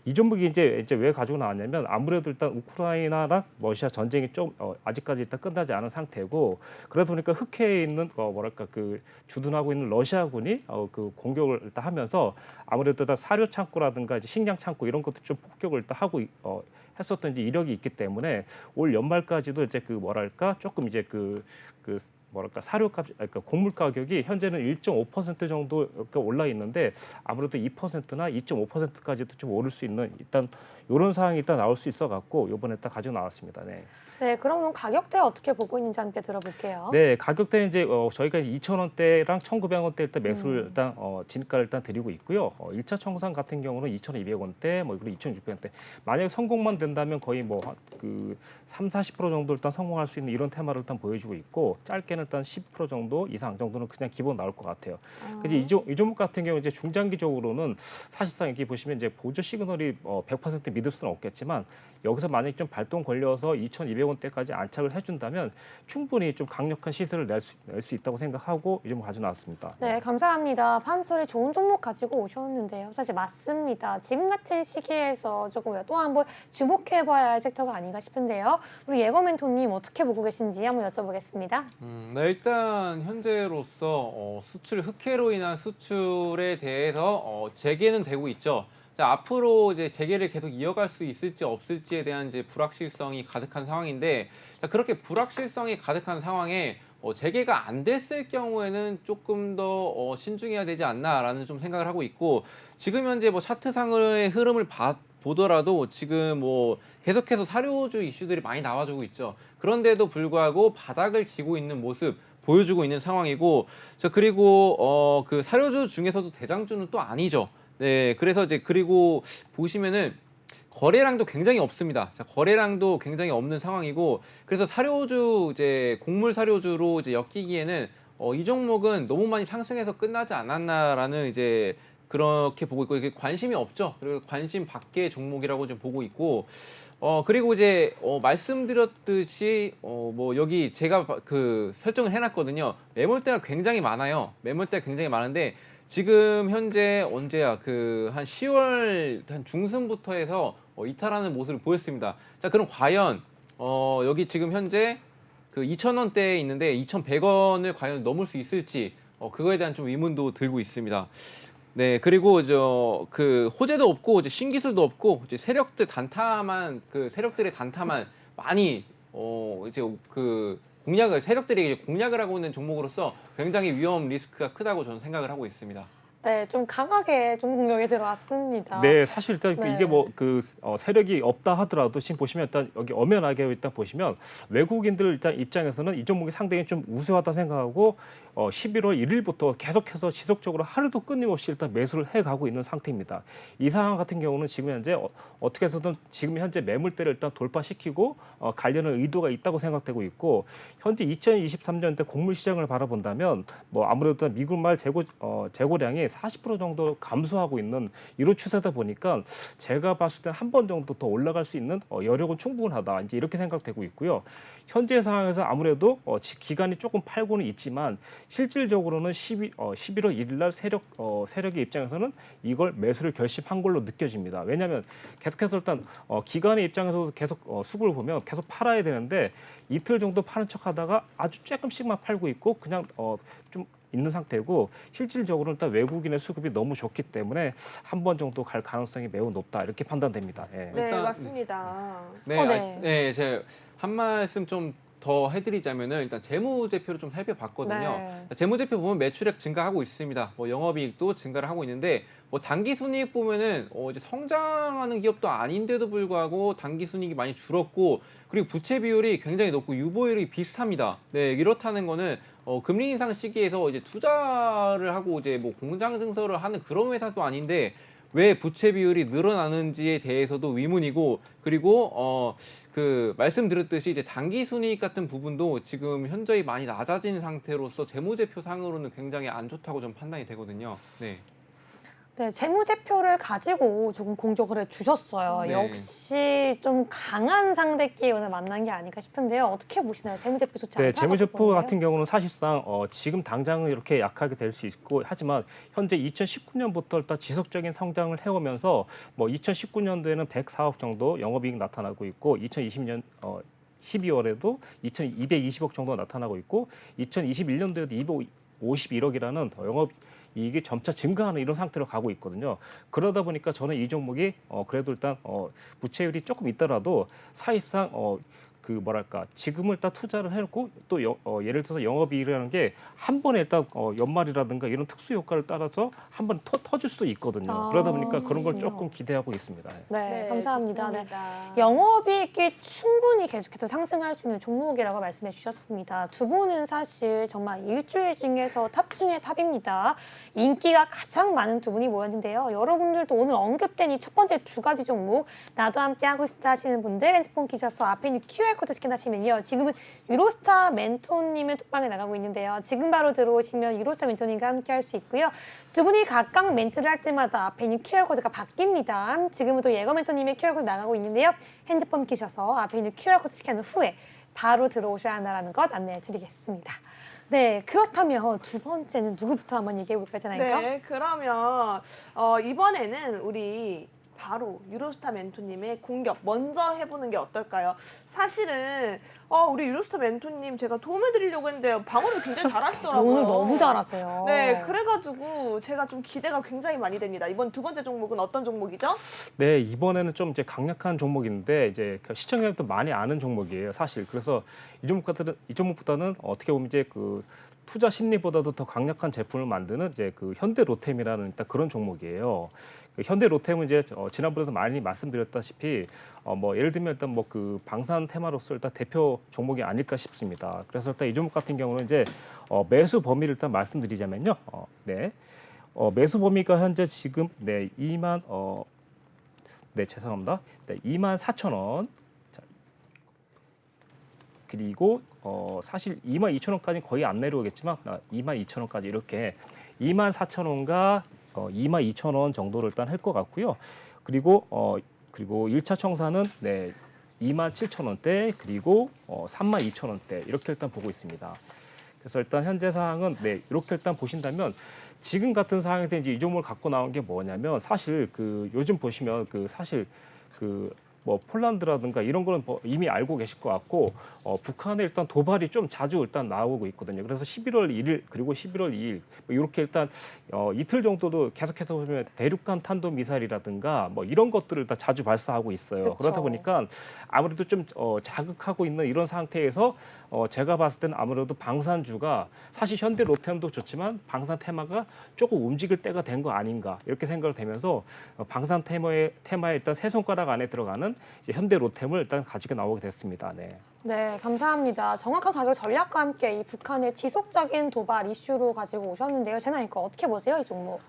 이 종목이 이제 왜 가지고 나왔냐면 아무래도 일단 우크라이나랑 러시아 전쟁이 좀 아직까지 일단 끝나지 않은 상태고 그러다 보니까 흑해에 있는 뭐랄까 그 주둔하고 있는 러시아군이 그 공격을 일단 하면서 아무래도 일단 사료 창고라든가 이제 식량 창고 이런 것도 좀 폭격을 일단 하고 했었던 이제 이력이 있기 때문에 올 연말까지도 이제 그 뭐랄까 조금 이제 뭐랄까 사료값, 그러니까 곡물 가격이 현재는 1.5% 정도 올라 있는데 아무래도 2%나 2.5%까지도 좀 오를 수 있는 일단 이런 상황이 일단 나올 수 있어 갖고 이번에 딱 가지고 나왔습니다. 네. 네, 그럼 가격대 어떻게 보고 있는지 함께 들어볼게요. 네, 가격대는 이제 저희가 2,000원대랑 1,900원대 일단 매수를 일단 진가를 일단 드리고 있고요. 1차 청산 같은 경우는 2,200원대, 뭐 그리고 2,600원대. 만약에 성공만 된다면 거의 뭐 그 30-40% 정도 일단 성공할 수 있는 이런 테마를 일단 보여주고 있고 짧게는 일단 10% 정도 이상 정도는 그냥 기본 나올 것 같아요. 그래서 이 종목 같은 경우 이제 중장기적으로는 사실상 이렇게 보시면 이제 보조 시그널이 100% 믿을 수는 없겠지만 여기서 만약에 좀 발동 걸려서 2,200원대까지 안착을 해준다면 충분히 좀 강력한 시세를 낼 수 있다고 생각하고 이 종목 가져 나왔습니다. 네, 감사합니다. 팜스토리 좋은 종목 가지고 오셨는데요. 사실 맞습니다. 지금 같은 시기에서 조금 또 한번 주목해봐야 할 섹터가 아닌가 싶은데요. 우리 예거 멘토님 어떻게 보고 계신지 한번 여쭤보겠습니다. 네, 일단 현재로서 수출 흑해로 인한 수출에 대해서 재개는 되고 있죠. 자, 앞으로 이제 재개를 계속 이어갈 수 있을지 없을지에 대한 이제 불확실성이 가득한 상황인데 자, 그렇게 불확실성이 가득한 상황에 재개가 안 됐을 경우에는 조금 더 신중해야 되지 않나라는 좀 생각을 하고 있고 지금 현재 뭐 차트상의 흐름을 보더라도 지금 뭐 계속해서 사료주 이슈들이 많이 나와주고 있죠. 그런데도 불구하고 바닥을 기고 있는 모습 보여주고 있는 상황이고 그리고 그 사료주 중에서도 대장주는 또 아니죠. 네, 그래서 이제 그리고 보시면은 거래량도 굉장히 없습니다. 자, 거래량도 굉장히 없는 상황이고 그래서 사료주 이제 곡물 사료주로 이제 엮이기에는 이 종목은 너무 많이 상승해서 끝나지 않았나라는 이제 그렇게 보고 있고 이게 관심이 없죠. 그리고 관심 밖의 종목이라고 좀 보고 있고 그리고 이제 말씀드렸듯이 뭐 여기 제가 그 설정을 해놨거든요. 매물대가 굉장히 많아요. 매물대가 굉장히 많은데 지금 현재 언제야 그 한 10월 한 중순부터 해서 이탈하는 모습을 보였습니다. 자 그럼 과연 여기 지금 현재 그 2,000원대에 있는데 2,100원을 과연 넘을 수 있을지 그거에 대한 좀 의문도 들고 있습니다. 네, 그리고 그 호재도 없고 이제 신기술도 없고 이제 세력들의 단타만 많이 이제 그 세력들이 이제 공략을 하고 있는 종목으로서 굉장히 위험 리스크가 크다고 저는 생각을 하고 있습니다. 네, 좀 강하게 좀 공격에 들어왔습니다. 네, 사실 일단 네. 이게 뭐 그 세력이 없다 하더라도 지금 보시면 일단 여기 엄연하게 일단 보시면 외국인들 일단 입장에서는 이 종목이 상당히 좀 우수하다 생각하고 11월 1일부터 계속해서 지속적으로 하루도 끊임없이 일단 매수를 해가고 있는 상태입니다. 이 상황 같은 경우는 지금 현재 어떻게 해서든 지금 현재 매물대를 일단 돌파시키고 가려는 의도가 있다고 생각되고 있고 현재 2023년대 곡물 시장을 바라본다면 뭐 아무래도 미국말 재고량이 40% 정도 감소하고 있는 이런 추세다 보니까 제가 봤을 때 한 번 정도 더 올라갈 수 있는 여력은 충분하다 이제 이렇게 생각되고 있고요. 현재 상황에서 아무래도 기간이 조금 팔고는 있지만 실질적으로는 11월 1일 날 세력의 입장에서는 이걸 매수를 결심한 걸로 느껴집니다. 왜냐하면 계속해서 일단 기관의 입장에서도 계속 수급을 보면 계속 팔아야 되는데 이틀 정도 파는 척하다가 아주 조금씩만 팔고 있고 그냥 좀 있는 상태고 실질적으로 일단 외국인의 수급이 너무 좋기 때문에 한 번 정도 갈 가능성이 매우 높다 이렇게 판단됩니다. 예. 네, 일단- 맞습니다. 네, 네. 네, 제가 한 말씀 좀 더 해드리자면은 일단 재무제표를 좀 살펴봤거든요. 네. 재무제표 보면 매출액 증가하고 있습니다. 뭐 영업이익도 증가를 하고 있는데 뭐 단기순이익 보면은 이제 성장하는 기업도 아닌데도 불구하고 단기순이익이 많이 줄었고 그리고 부채 비율이 굉장히 높고 유보율이 비슷합니다. 네, 이렇다는 거는 금리 인상 시기에서 이제 투자를 하고 이제 뭐 공장 증설을 하는 그런 회사도 아닌데 왜 부채 비율이 늘어나는지에 대해서도 의문이고 그리고 그 말씀드렸듯이 이제 단기 순이익 같은 부분도 지금 현저히 많이 낮아진 상태로서 재무제표 상으로는 굉장히 안 좋다고 좀 판단이 되거든요. 네. 네, 재무제표를 가지고 조금 공격을 해주셨어요. 네. 역시 좀 강한 상대끼리 오늘 만난 게 아닐까 싶은데요. 어떻게 보시나요? 재무제표 좋지 네, 않다고 재무제표 보는데요? 같은 경우는 사실상 지금 당장은 이렇게 약하게 될 수 있고 하지만 현재 2019년부터 일단 지속적인 성장을 해오면서 뭐 2019년도에는 104억 정도 영업이익 나타나고 있고 2020년 12월에도 220억 정도 나타나고 있고 2021년도에도 251억이라는 영업 이익이 점차 증가하는 이런 상태로 가고 있거든요. 그러다 보니까 저는 이 종목이 그래도 일단 부채율이 조금 있더라도 사실상 그 뭐랄까 지금을 일단 투자를 해놓고 또 예를 들어서 영업이익이라는 게 한 번에 일단 연말이라든가 이런 특수 효과를 따라서 한 번 터질 수도 있거든요. 아, 그러다 보니까 그런 걸 그렇군요. 조금 기대하고 있습니다. 네, 감사합니다. 네. 좋습니다. 영업이익이 충분히 계속해서 상승할 수 있는 종목이라고 말씀해 주셨습니다. 두 분은 사실 정말 일주일 중에서 탑 중에 탑입니다. 인기가 가장 많은 두 분이 모였는데요. 여러분들도 오늘 언급된 이 첫 번째 두 가지 종목 나도 함께 하고 싶다 하시는 분들 핸드폰 키셔서 앞에 있는 QR코드 스캔하시면요. 지금은 유로스타 멘토님의 톡방에 나가고 있는데요. 지금 바로 들어오시면 유로스타 멘토님과 함께 할 수 있고요. 두 분이 각각 멘트를 할 때마다 앞에 있는 QR코드가 바뀝니다. 지금은 예거 멘토님의 QR코드 나가고 있는데요. 핸드폰 키셔서 앞에 있는 QR코드 스캔 후에 바로 들어오셔야 한다는 것 안내해 드리겠습니다. 네, 그렇다면 두 번째는 누구부터 한번 얘기해 볼까요, 전화니까? 네, 그러면 이번에는 우리 바로 유로스타 멘토님의 공격 먼저 해보는 게 어떨까요? 사실은 우리 유로스타 멘토님 제가 도움해드리려고 했는데 방어를 굉장히 잘하시더라고요. 오늘 너무 잘하세요. 네, 그래가지고 제가 좀 기대가 굉장히 많이 됩니다. 이번 두 번째 종목은 어떤 종목이죠? 네, 이번에는 좀 이제 강력한 종목인데 이제 시청자들도 많이 아는 종목이에요, 사실. 그래서 이 종목보다는 어떻게 보면 이제 그 투자 심리보다도 더 강력한 제품을 만드는 이제 그 현대로템이라는 일단 그런 종목이에요. 그 현대로템은 이제 지난번에도 많이 말씀드렸다시피 뭐 예를 들면 일단 뭐 그 방산 테마로서 일단 대표 종목이 아닐까 싶습니다. 그래서 일단 이 종목 같은 경우는 이제 매수 범위를 일단 말씀드리자면요. 네. 매수 범위가 현재 지금 네, 죄송합니다. 네, 24,000원. 그리고 사실 22,000원까지는 거의 안 내려오겠지만 22,000원까지 이렇게 24,000원과 22,000원 정도를 일단 할 것 같고요. 그리고 1차 청산은 네, 27,000원대 그리고 32,000원대 이렇게 일단 보고 있습니다. 그래서 일단 현재 상황은 네, 이렇게 일단 보신다면 지금 같은 상황에서 이제 이 종목을 갖고 나온 게 뭐냐면 사실 그 요즘 보시면 그 사실 그 뭐 폴란드라든가 이런 거는 뭐 이미 알고 계실 것 같고 북한에 일단 도발이 좀 자주 일단 나오고 있거든요. 그래서 11월 1일 그리고 11월 2일 뭐 이렇게 일단 이틀 정도도 계속해서 보면 대륙간 탄도 미사일이라든가 뭐 이런 것들을 다 자주 발사하고 있어요. 그쵸. 그러다 보니까 아무래도 좀 자극하고 있는 이런 상태에서 제가 봤을 때는 아무래도 방산주가 사실 현대 로템도 좋지만 방산 테마가 조금 움직일 때가 된 거 아닌가 이렇게 생각을 되면서 방산 테마에 일단 세 손가락 안에 들어가는 이제 현대 로템을 일단 가지고 나오게 됐습니다. 네. 네, 감사합니다. 정확한 가격 전략과 함께 이 북한의 지속적인 도발 이슈로 가지고 오셨는데요. 제나니까 어떻게 보세요, 이 종목?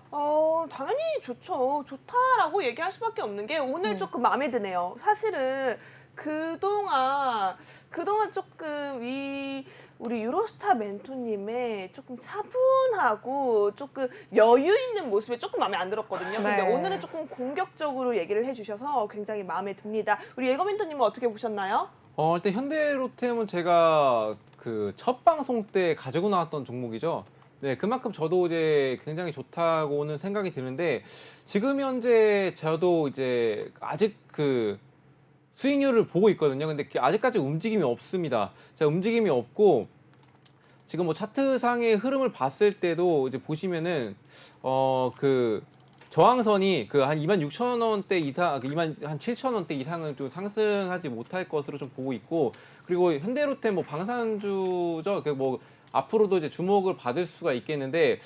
당연히 좋죠. 좋다라고 얘기할 수밖에 없는 게 오늘 조금 마음에 드네요. 사실은 그동안 조금 우리 유로스타 멘토님의 조금 차분하고 조금 여유 있는 모습에 조금 마음에 안 들었거든요. 근데 네. 오늘은 조금 공격적으로 얘기를 해주셔서 굉장히 마음에 듭니다. 우리 예거 멘토님은 어떻게 보셨나요? 일단 현대로템은 제가 그 첫 방송 때 가지고 나왔던 종목이죠. 네, 그만큼 저도 이제 굉장히 좋다고는 생각이 드는데 지금 현재 저도 이제 아직 그 수익률을 보고 있거든요. 근데 아직까지 움직임이 없습니다. 자, 움직임이 없고 지금 뭐 차트상의 흐름을 봤을 때도 이제 보시면은 그 저항선이 그 한 26,000원대 이상, 한 7,000원대 이상은 좀 상승하지 못할 것으로 좀 보고 있고, 그리고 현대로템 뭐 방산주죠. 그 뭐 앞으로도 이제 주목을 받을 수가 있겠는데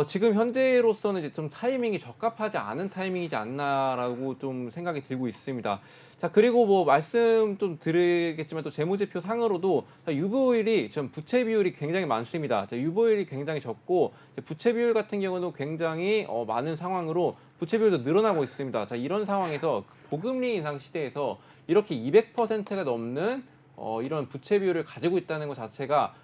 지금 현재로서는 이제 좀 타이밍이 적합하지 않은 타이밍이지 않나라고 좀 생각이 들고 있습니다. 자, 그리고 뭐 말씀 좀 드리겠지만 또 재무제표 상으로도 유보율이 좀 부채 비율이 굉장히 많습니다. 자, 유보율이 굉장히 적고 부채 비율 같은 경우는 굉장히 많은 상황으로 부채 비율도 늘어나고 있습니다. 자, 이런 상황에서 고금리 인상 시대에서 이렇게 200%가 넘는 이런 부채 비율을 가지고 있다는 것 자체가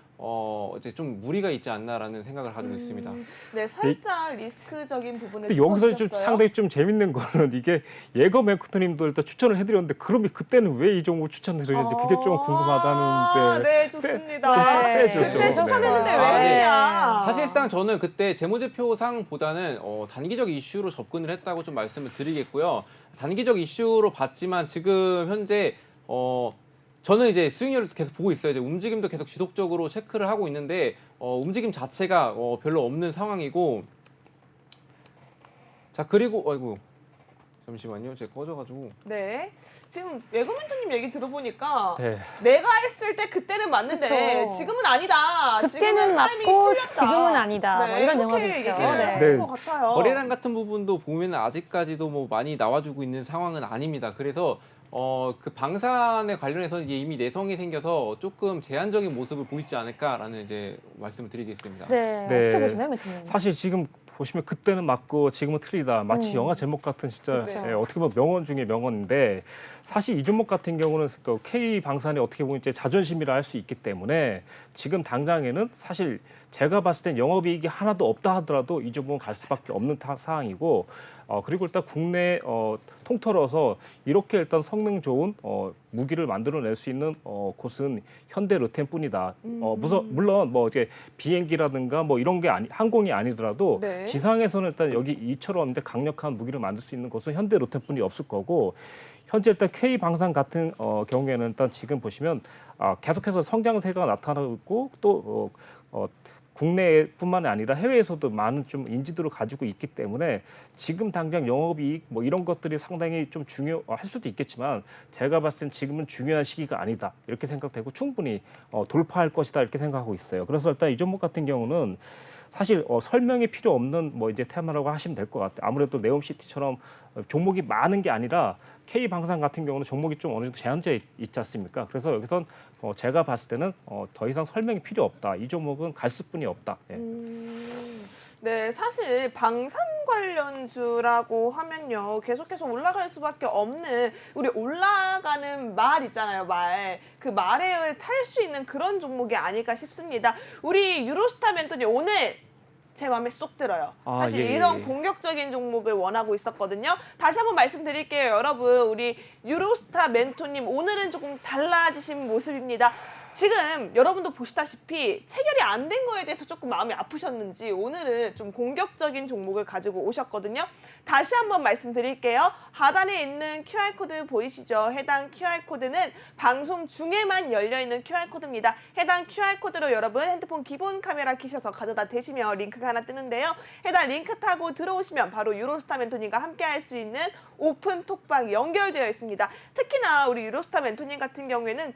이제 좀 무리가 있지 않나라는 생각을 가지고 있습니다. 네, 살짝 리스크적인 부분을 근데 여기서 좀 짚어주셨어요. 상당히 좀 재밌는 거는 이게 예거 멘토님도 일단 추천을 해드렸는데 그러면 그때는 왜 이 종목 추천드렸는지 그게 좀 궁금하다는데 네, 좀 좋습니다. 빼죠, 그때 좀. 추천했는데 네. 왜 아, 네. 했냐? 사실상 저는 그때 재무제표상보다는 단기적 이슈로 접근을 했다고 좀 말씀을 드리겠고요. 단기적 이슈로 봤지만 지금 현재 저는 이제 수익률을 계속 보고 있어요. 이제 움직임도 계속 지속적으로 체크를 하고 있는데 움직임 자체가 별로 없는 상황이고, 자, 그리고 아이고 잠시만요. 제가 꺼져가지고. 네. 지금 예거 멘토님 얘기 들어보니까 네. 내가 했을 때 그때는 맞는데 그쵸. 지금은 아니다. 그때는 지금은 타이밍이 맞고 틀렸다. 지금은 아니다. 뭐 이런 영화도 이렇게 있죠. 얘기를 네. 하신 네. 것 같아요. 거래량 같은 부분도 보면 아직까지도 뭐 많이 나와주고 있는 상황은 아닙니다. 그래서 그 방산에 관련해서 이제 이미 내성이 생겨서 조금 제한적인 모습을 보이지 않을까라는 이제 말씀을 드리겠습니다. 네, 네. 어떻게 보시나요, 멘토님? 사실 지금 보시면 그때는 맞고 지금은 틀리다. 마치 영화 제목 같은 진짜 그쵸. 어떻게 보면 명언 중에 명언인데 사실 이 종목 같은 경우는 그 K 방산이 어떻게 보면 이제 자존심이라 할 수 있기 때문에 지금 당장에는 사실 제가 봤을 땐 영업이익이 하나도 없다 하더라도 이 종목은 갈 수밖에 없는 사항이고 그리고 일단 국내 통틀어서 이렇게 일단 성능 좋은 무기를 만들어낼 수 있는 곳은 현대 르텐뿐이다. 물론 뭐 이제 비행기라든가 뭐 이런 게 항공이 아니더라도 네. 지상에서는 일단 여기 이처럼 강력한 무기를 만들 수 있는 곳은 현대 르텐뿐이 없을 거고 현재 일단 K 방산 같은 경우에는 일단 지금 보시면 계속해서 성장세가 나타나고 있고 또 국내뿐만 아니라 해외에서도 많은 좀 인지도를 가지고 있기 때문에 지금 당장 영업이익 뭐 이런 것들이 상당히 좀 중요할 수도 있겠지만 제가 봤을 땐 지금은 중요한 시기가 아니다 이렇게 생각되고 충분히 돌파할 것이다 이렇게 생각하고 있어요. 그래서 일단 이 종목 같은 경우는 사실 설명이 필요 없는 뭐 이제 테마라고 하시면 될 것 같아요. 아무래도 네옴시티처럼 종목이 많은 게 아니라 K 방산 같은 경우는 종목이 좀 어느 정도 제한돼 있지 않습니까? 그래서 여기선 제가 봤을 때는 더 이상 설명이 필요 없다. 이 종목은 갈 수뿐이 없다. 예. 네, 사실 방산 관련주라고 하면요. 계속해서 올라갈 수밖에 없는 우리 올라가는 말 있잖아요, 말. 그 말에 탈 수 있는 그런 종목이 아닐까 싶습니다. 우리 유로스타 멘토님 오늘 제 마음에 쏙 들어요. 사실 예, 이런 예. 공격적인 종목을 원하고 있었거든요. 다시 한번 말씀드릴게요. 여러분, 우리 유로스타 멘토님 오늘은 조금 달라지신 모습입니다. 지금 여러분도 보시다시피 체결이 안 된 거에 대해서 조금 마음이 아프셨는지 오늘은 좀 공격적인 종목을 가지고 오셨거든요. 다시 한번 말씀드릴게요. 하단에 있는 QR코드 보이시죠? 해당 QR코드는 방송 중에만 열려있는 QR코드입니다. 해당 QR코드로 여러분 핸드폰 기본 카메라 켜셔서 가져다 대시면 링크가 하나 뜨는데요. 해당 링크 타고 들어오시면 바로 유로스타 멘토님과 함께 할 수 있는 오픈 톡방이 연결되어 있습니다. 특히나 우리 유로스타 멘토님 같은 경우에는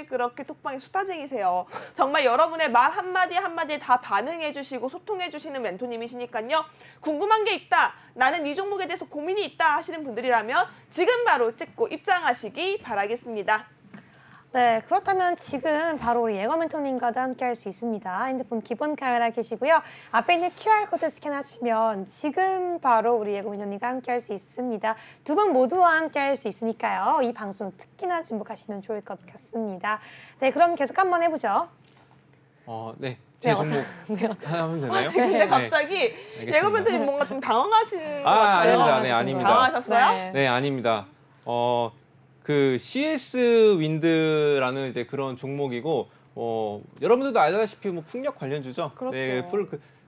그렇게 톡방에 수다쟁이세요. 정말 여러분의 말 한마디 한마디에 다 반응해 주시고 소통해 주시는 멘토님이시니까요. 궁금한 게 있다, 나는 이 종목에 대해서 고민이 있다 하시는 분들이라면 지금 바로 찍고 입장하시기 바라겠습니다. 네, 그렇다면 지금 바로 우리 예거 멘토님과도 함께 할 수 있습니다. 핸드폰 기본 카메라 켜시고요. 앞에 있는 QR코드 스캔하시면 지금 바로 우리 예거 멘토님과 함께 할 수 있습니다. 두 분 모두와 함께 할 수 있으니까요. 이 방송 특히나 주목하시면 좋을 것 같습니다. 네, 그럼 계속 한번 해보죠. 네. 제 네, 종목 네. 하면 되나요? 근데 갑자기 알겠습니다. 예거 멘토님 뭔가 좀 당황하신 것 같아요. 아닙니다. 네, 아닙니다. 당황하셨어요? 네, 아닙니다. 그 CS 윈드라는 이제 그런 종목이고 여러분들도 알다시피 뭐 풍력 관련주죠. 그렇죠. 네,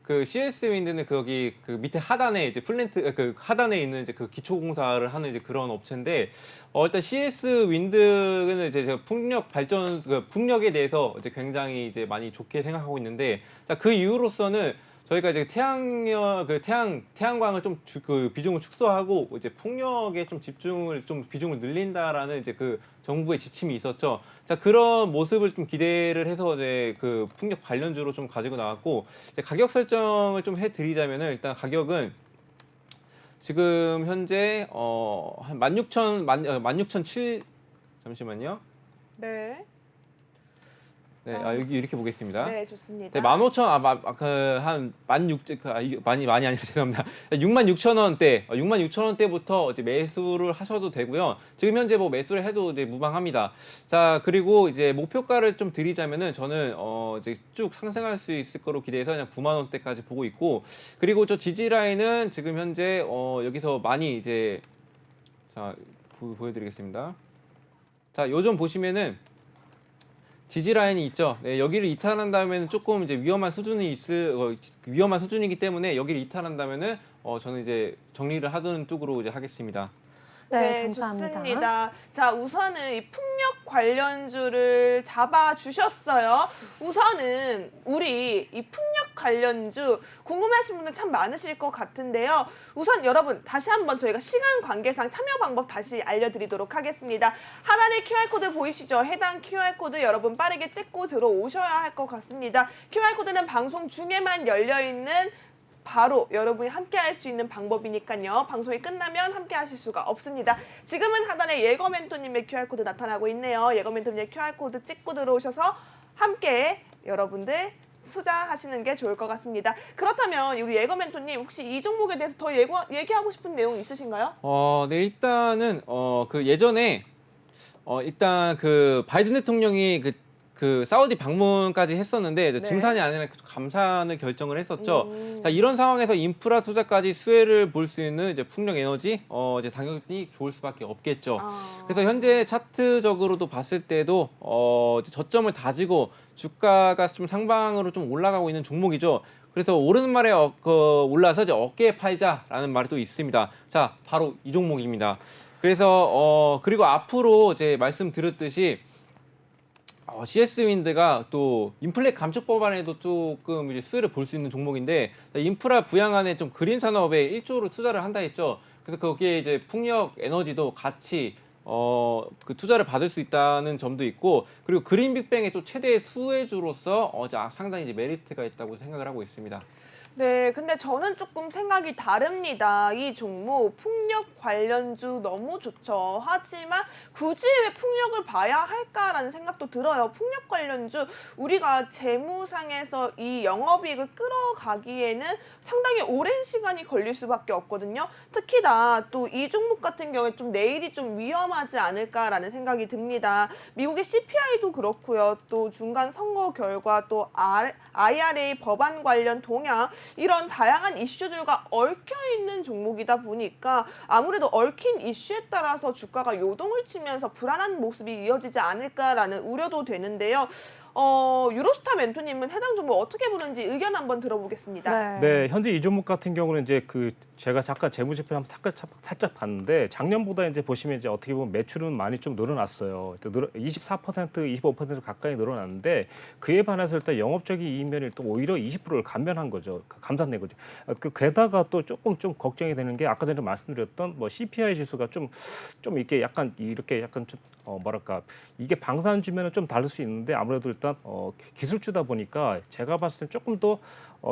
그 CS 윈드는 거기 그 밑에 하단에 이제 플랜트 그 하단에 있는 이제 그 기초 공사를 하는 이제 그런 업체인데 일단 CS 윈드는 이제 제가 풍력 발전 그 풍력에 대해서 이제 굉장히 이제 많이 좋게 생각하고 있는데 자, 그 이유로서는 저희가 이제 태양광을 좀 그 비중을 축소하고 이제 풍력에 좀 비중을 늘린다라는 이제 그 정부의 지침이 있었죠. 자, 그런 모습을 좀 기대를 해서 이제 그 풍력 관련주로 좀 가지고 나왔고 이제 가격 설정을 좀 해드리자면은 일단 가격은 지금 현재 한 16,007 잠시만요. 네. 네, 여기 이렇게 보겠습니다. 네, 좋습니다. 네, 15,000, 한 16,000, 많이 아니라 죄송합니다. 66,000원대, 66,000원대부터 이제 매수를 하셔도 되고요. 지금 현재 뭐 매수를 해도 이제 무방합니다. 자, 그리고 이제 목표가를 좀 드리자면은 저는 이제 쭉 상승할 수 있을 거로 기대해서 그냥 9만원대까지 보고 있고, 그리고 저 지지 라인은 지금 현재 여기서 많이 이제 자 보여드리겠습니다. 자, 요점 보시면은. 지지 라인이 있죠. 네, 여기를 이탈한다면 조금 이제 위험한 수준이기 때문에 여기를 이탈한다면은 저는 이제 정리를 하던 쪽으로 이제 하겠습니다. 네, 감사합니다. 좋습니다. 자, 우선은 이 풍력 관련주를 잡아주셨어요. 우선은 우리 이 풍력 관련주 궁금해하신 분들 참 많으실 것 같은데요. 우선 여러분 다시 한번 저희가 시간 관계상 참여 방법 다시 알려드리도록 하겠습니다. 하단에 QR코드 보이시죠? 해당 QR코드 여러분 빠르게 찍고 들어오셔야 할 것 같습니다. QR코드는 방송 중에만 열려있는 바로 여러분이 함께 할 수 있는 방법이니까요. 방송이 끝나면 함께 하실 수가 없습니다. 지금은 하단에 예거 멘토님의 QR코드 나타나고 있네요. 예거 멘토님의 QR코드 찍고 들어오셔서 함께 여러분들 투자하시는 게 좋을 것 같습니다. 그렇다면 우리 예거 멘토님 혹시 이 종목에 대해서 더 얘기하고 싶은 내용 있으신가요? 네, 일단은 그 예전에 일단 그 바이든 대통령이 그 그 사우디 방문까지 했었는데 이제 네. 증산이 아니라 감산을 결정을 했었죠. 음. 자, 이런 상황에서 인프라 투자까지 수혜를 볼 수 있는 이제 풍력 에너지 이제 당연히 좋을 수밖에 없겠죠. 아. 그래서 현재 차트적으로도 봤을 때도 이제 저점을 다지고 주가가 좀 상방으로 좀 올라가고 있는 종목이죠. 그래서 오르는 말에 올라서 이제 어깨에 팔자라는 말이 또 있습니다. 자, 바로 이 종목입니다. 그래서 그리고 앞으로 이제 말씀드렸듯이 CS 윈드가 또 인플레 감축 법안에도 조금 이제 수혜를 볼 수 있는 종목인데 인프라 부양안에 좀 그린 산업에 1조로 투자를 한다 했죠. 그래서 거기에 이제 풍력 에너지도 같이 그 투자를 받을 수 있다는 점도 있고 그리고 그린 빅뱅의 또 최대 수혜주로서 상당히 이제 메리트가 있다고 생각을 하고 있습니다. 네, 근데 저는 조금 생각이 다릅니다. 이 종목 풍력 관련주 너무 좋죠. 하지만 굳이 왜 풍력을 봐야 할까라는 생각도 들어요. 풍력 관련주 우리가 재무상에서 이 영업이익을 끌어가기에는 상당히 오랜 시간이 걸릴 수밖에 없거든요. 특히나 또 이 종목 같은 경우에 좀 내일이 좀 위험하지 않을까라는 생각이 듭니다. 미국의 CPI도 그렇고요. 또 중간 선거 결과 또 IRA 법안 관련 동향 이런 다양한 이슈들과 얽혀 있는 종목이다 보니까 아무래도 얽힌 이슈에 따라서 주가가 요동을 치면서 불안한 모습이 이어지지 않을까라는 우려도 되는데요. 유로스타 멘토님은 해당 종목 어떻게 보는지 의견 한번 들어보겠습니다. 네, 현재 이 종목 같은 경우는 이제 제가 잠깐 재무제표 한번 살짝 봤는데 작년보다 이제 보시면 이제 어떻게 보면 매출은 많이 좀 늘어났어요. 24%, 25% 가까이 늘어났는데 그에 반해서 일단 영업적인 이익면이 또 오히려 20%를 감면한 거죠. 감산된 거죠. 게다가 또 조금 좀 걱정이 되는 게 아까 전에 말씀드렸던 뭐 CPI 지수가 좀 이렇게 약간 좀 뭐랄까 이게 방산주면은 좀 다를 수 있는데 아무래도 일단 기술주다 보니까 제가 봤을 때 조금 더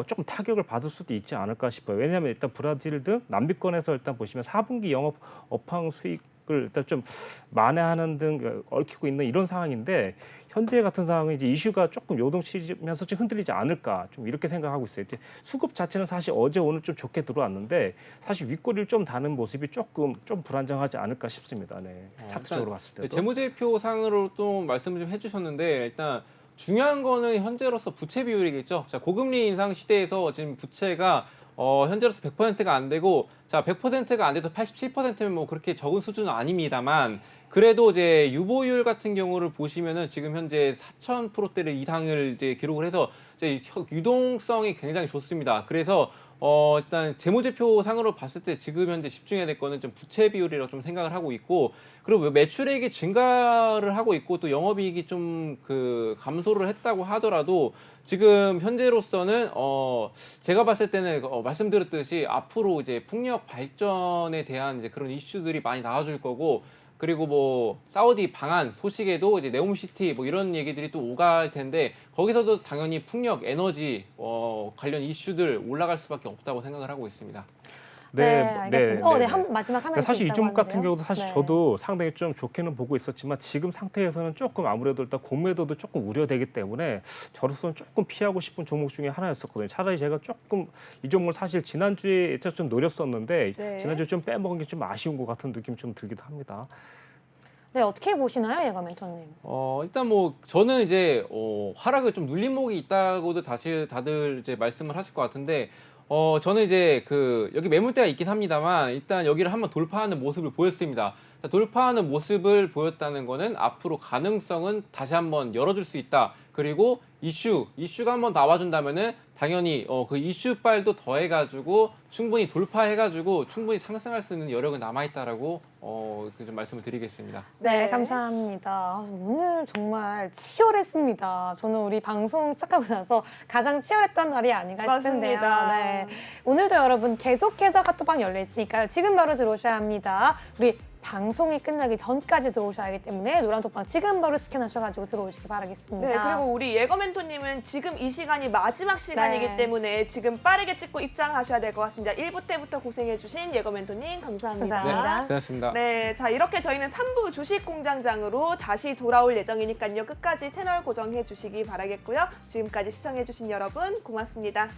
조금 타격을 받을 수도 있지 않을까 싶어요. 왜냐하면 일단 브라질 등 남비권에서 일단 보시면 4분기 영업 업황 수익을 일단 좀 만회하는 등 얽히고 있는 이런 상황인데 현재 같은 상황은 이제 이슈가 조금 요동치면서 좀 흔들리지 않을까 좀 이렇게 생각하고 있어요. 이제 수급 자체는 사실 어제 오늘 좀 좋게 들어왔는데 사실 윗꼬리를 좀 다는 모습이 조금 좀 불안정하지 않을까 싶습니다. 네, 차트적으로 봤을 때도. 재무제표 상으로 좀 말씀을 좀 해주셨는데 일단 중요한 거는 현재로서 부채 비율이겠죠. 자, 고금리 인상 시대에서 지금 부채가 현재로서 100%가 안 되고 자 100%가 안 돼도 87%면 뭐 그렇게 적은 수준은 아닙니다만 그래도 이제 유보율 같은 경우를 보시면은 지금 현재 4,000%대를 이상을 이제 기록을 해서 이제 유동성이 굉장히 좋습니다. 그래서 일단 재무제표 상으로 봤을 때 지금 현재 집중해야 될 거는 좀 부채 비율이라고 좀 생각을 하고 있고 그리고 매출액이 증가를 하고 있고 또 영업이익이 좀 그 감소를 했다고 하더라도 지금 현재로서는 제가 봤을 때는 말씀드렸듯이 앞으로 이제 풍력 발전에 대한 이제 그런 이슈들이 많이 나와줄 거고 그리고 뭐 사우디 방한 소식에도 이제 네옴시티 뭐 이런 얘기들이 또 오갈 텐데 거기서도 당연히 풍력 에너지 관련 이슈들 올라갈 수밖에 없다고 생각을 하고 있습니다. 네, 알겠습니다. 한 마지막 하나 사실 이 종목 같은 하는데요. 경우도 사실 저도 상당히 좀 좋게는 보고 있었지만 지금 상태에서는 조금 아무래도 일단 공매도도 조금 우려되기 때문에 저로서는 조금 피하고 싶은 종목 중에 하나였었거든요. 차라리 제가 조금 이 종목을 사실 지난주에 좀 노렸었는데 네. 지난주에 좀 빼먹은 게 좀 아쉬운 것 같은 느낌이 좀 들기도 합니다. 네, 어떻게 보시나요, 예가 멘토님? 일단 뭐 저는 이제 하락을 좀 눌린 목이 있다고도 사실 다들 이제 말씀을 하실 것 같은데 저는 이제 여기 매물대가 있긴 합니다만 일단 여기를 한번 돌파하는 모습을 보였습니다. 돌파하는 모습을 보였다는 거는 앞으로 가능성은 다시 한번 열어줄 수 있다. 그리고 이슈가 한번 나와준다면은 당연히 그 이슈빨도 더해가지고 충분히 돌파해가지고 충분히 상승할 수 있는 여력은 남아있다라고 좀 말씀을 드리겠습니다. 네, 감사합니다. 오늘 정말 치열했습니다. 저는 우리 방송 시작하고 나서 가장 치열했던 날이 아닌가 싶은데요. 맞습니다. 네. 오늘도 여러분 계속해서 카톡방 열려 있으니까 지금 바로 들어오셔야 합니다. 우리 방송이 끝나기 전까지 들어오셔야 하기 때문에 노란톡방 지금 바로 스캔하셔가지고 들어오시기 바라겠습니다. 네, 그리고 우리 예거멘토님은 지금 이 시간이 마지막 시간이기 네. 때문에 지금 빠르게 찍고 입장하셔야 될 것 같습니다. 1부 때부터 고생해주신 예거멘토님 감사합니다. 감사합니다. 고맙습니다. 네, 자 이렇게 저희는 3부 주식공장장으로 다시 돌아올 예정이니까요. 끝까지 채널 고정해 주시기 바라겠고요. 지금까지 시청해 주신 여러분 고맙습니다.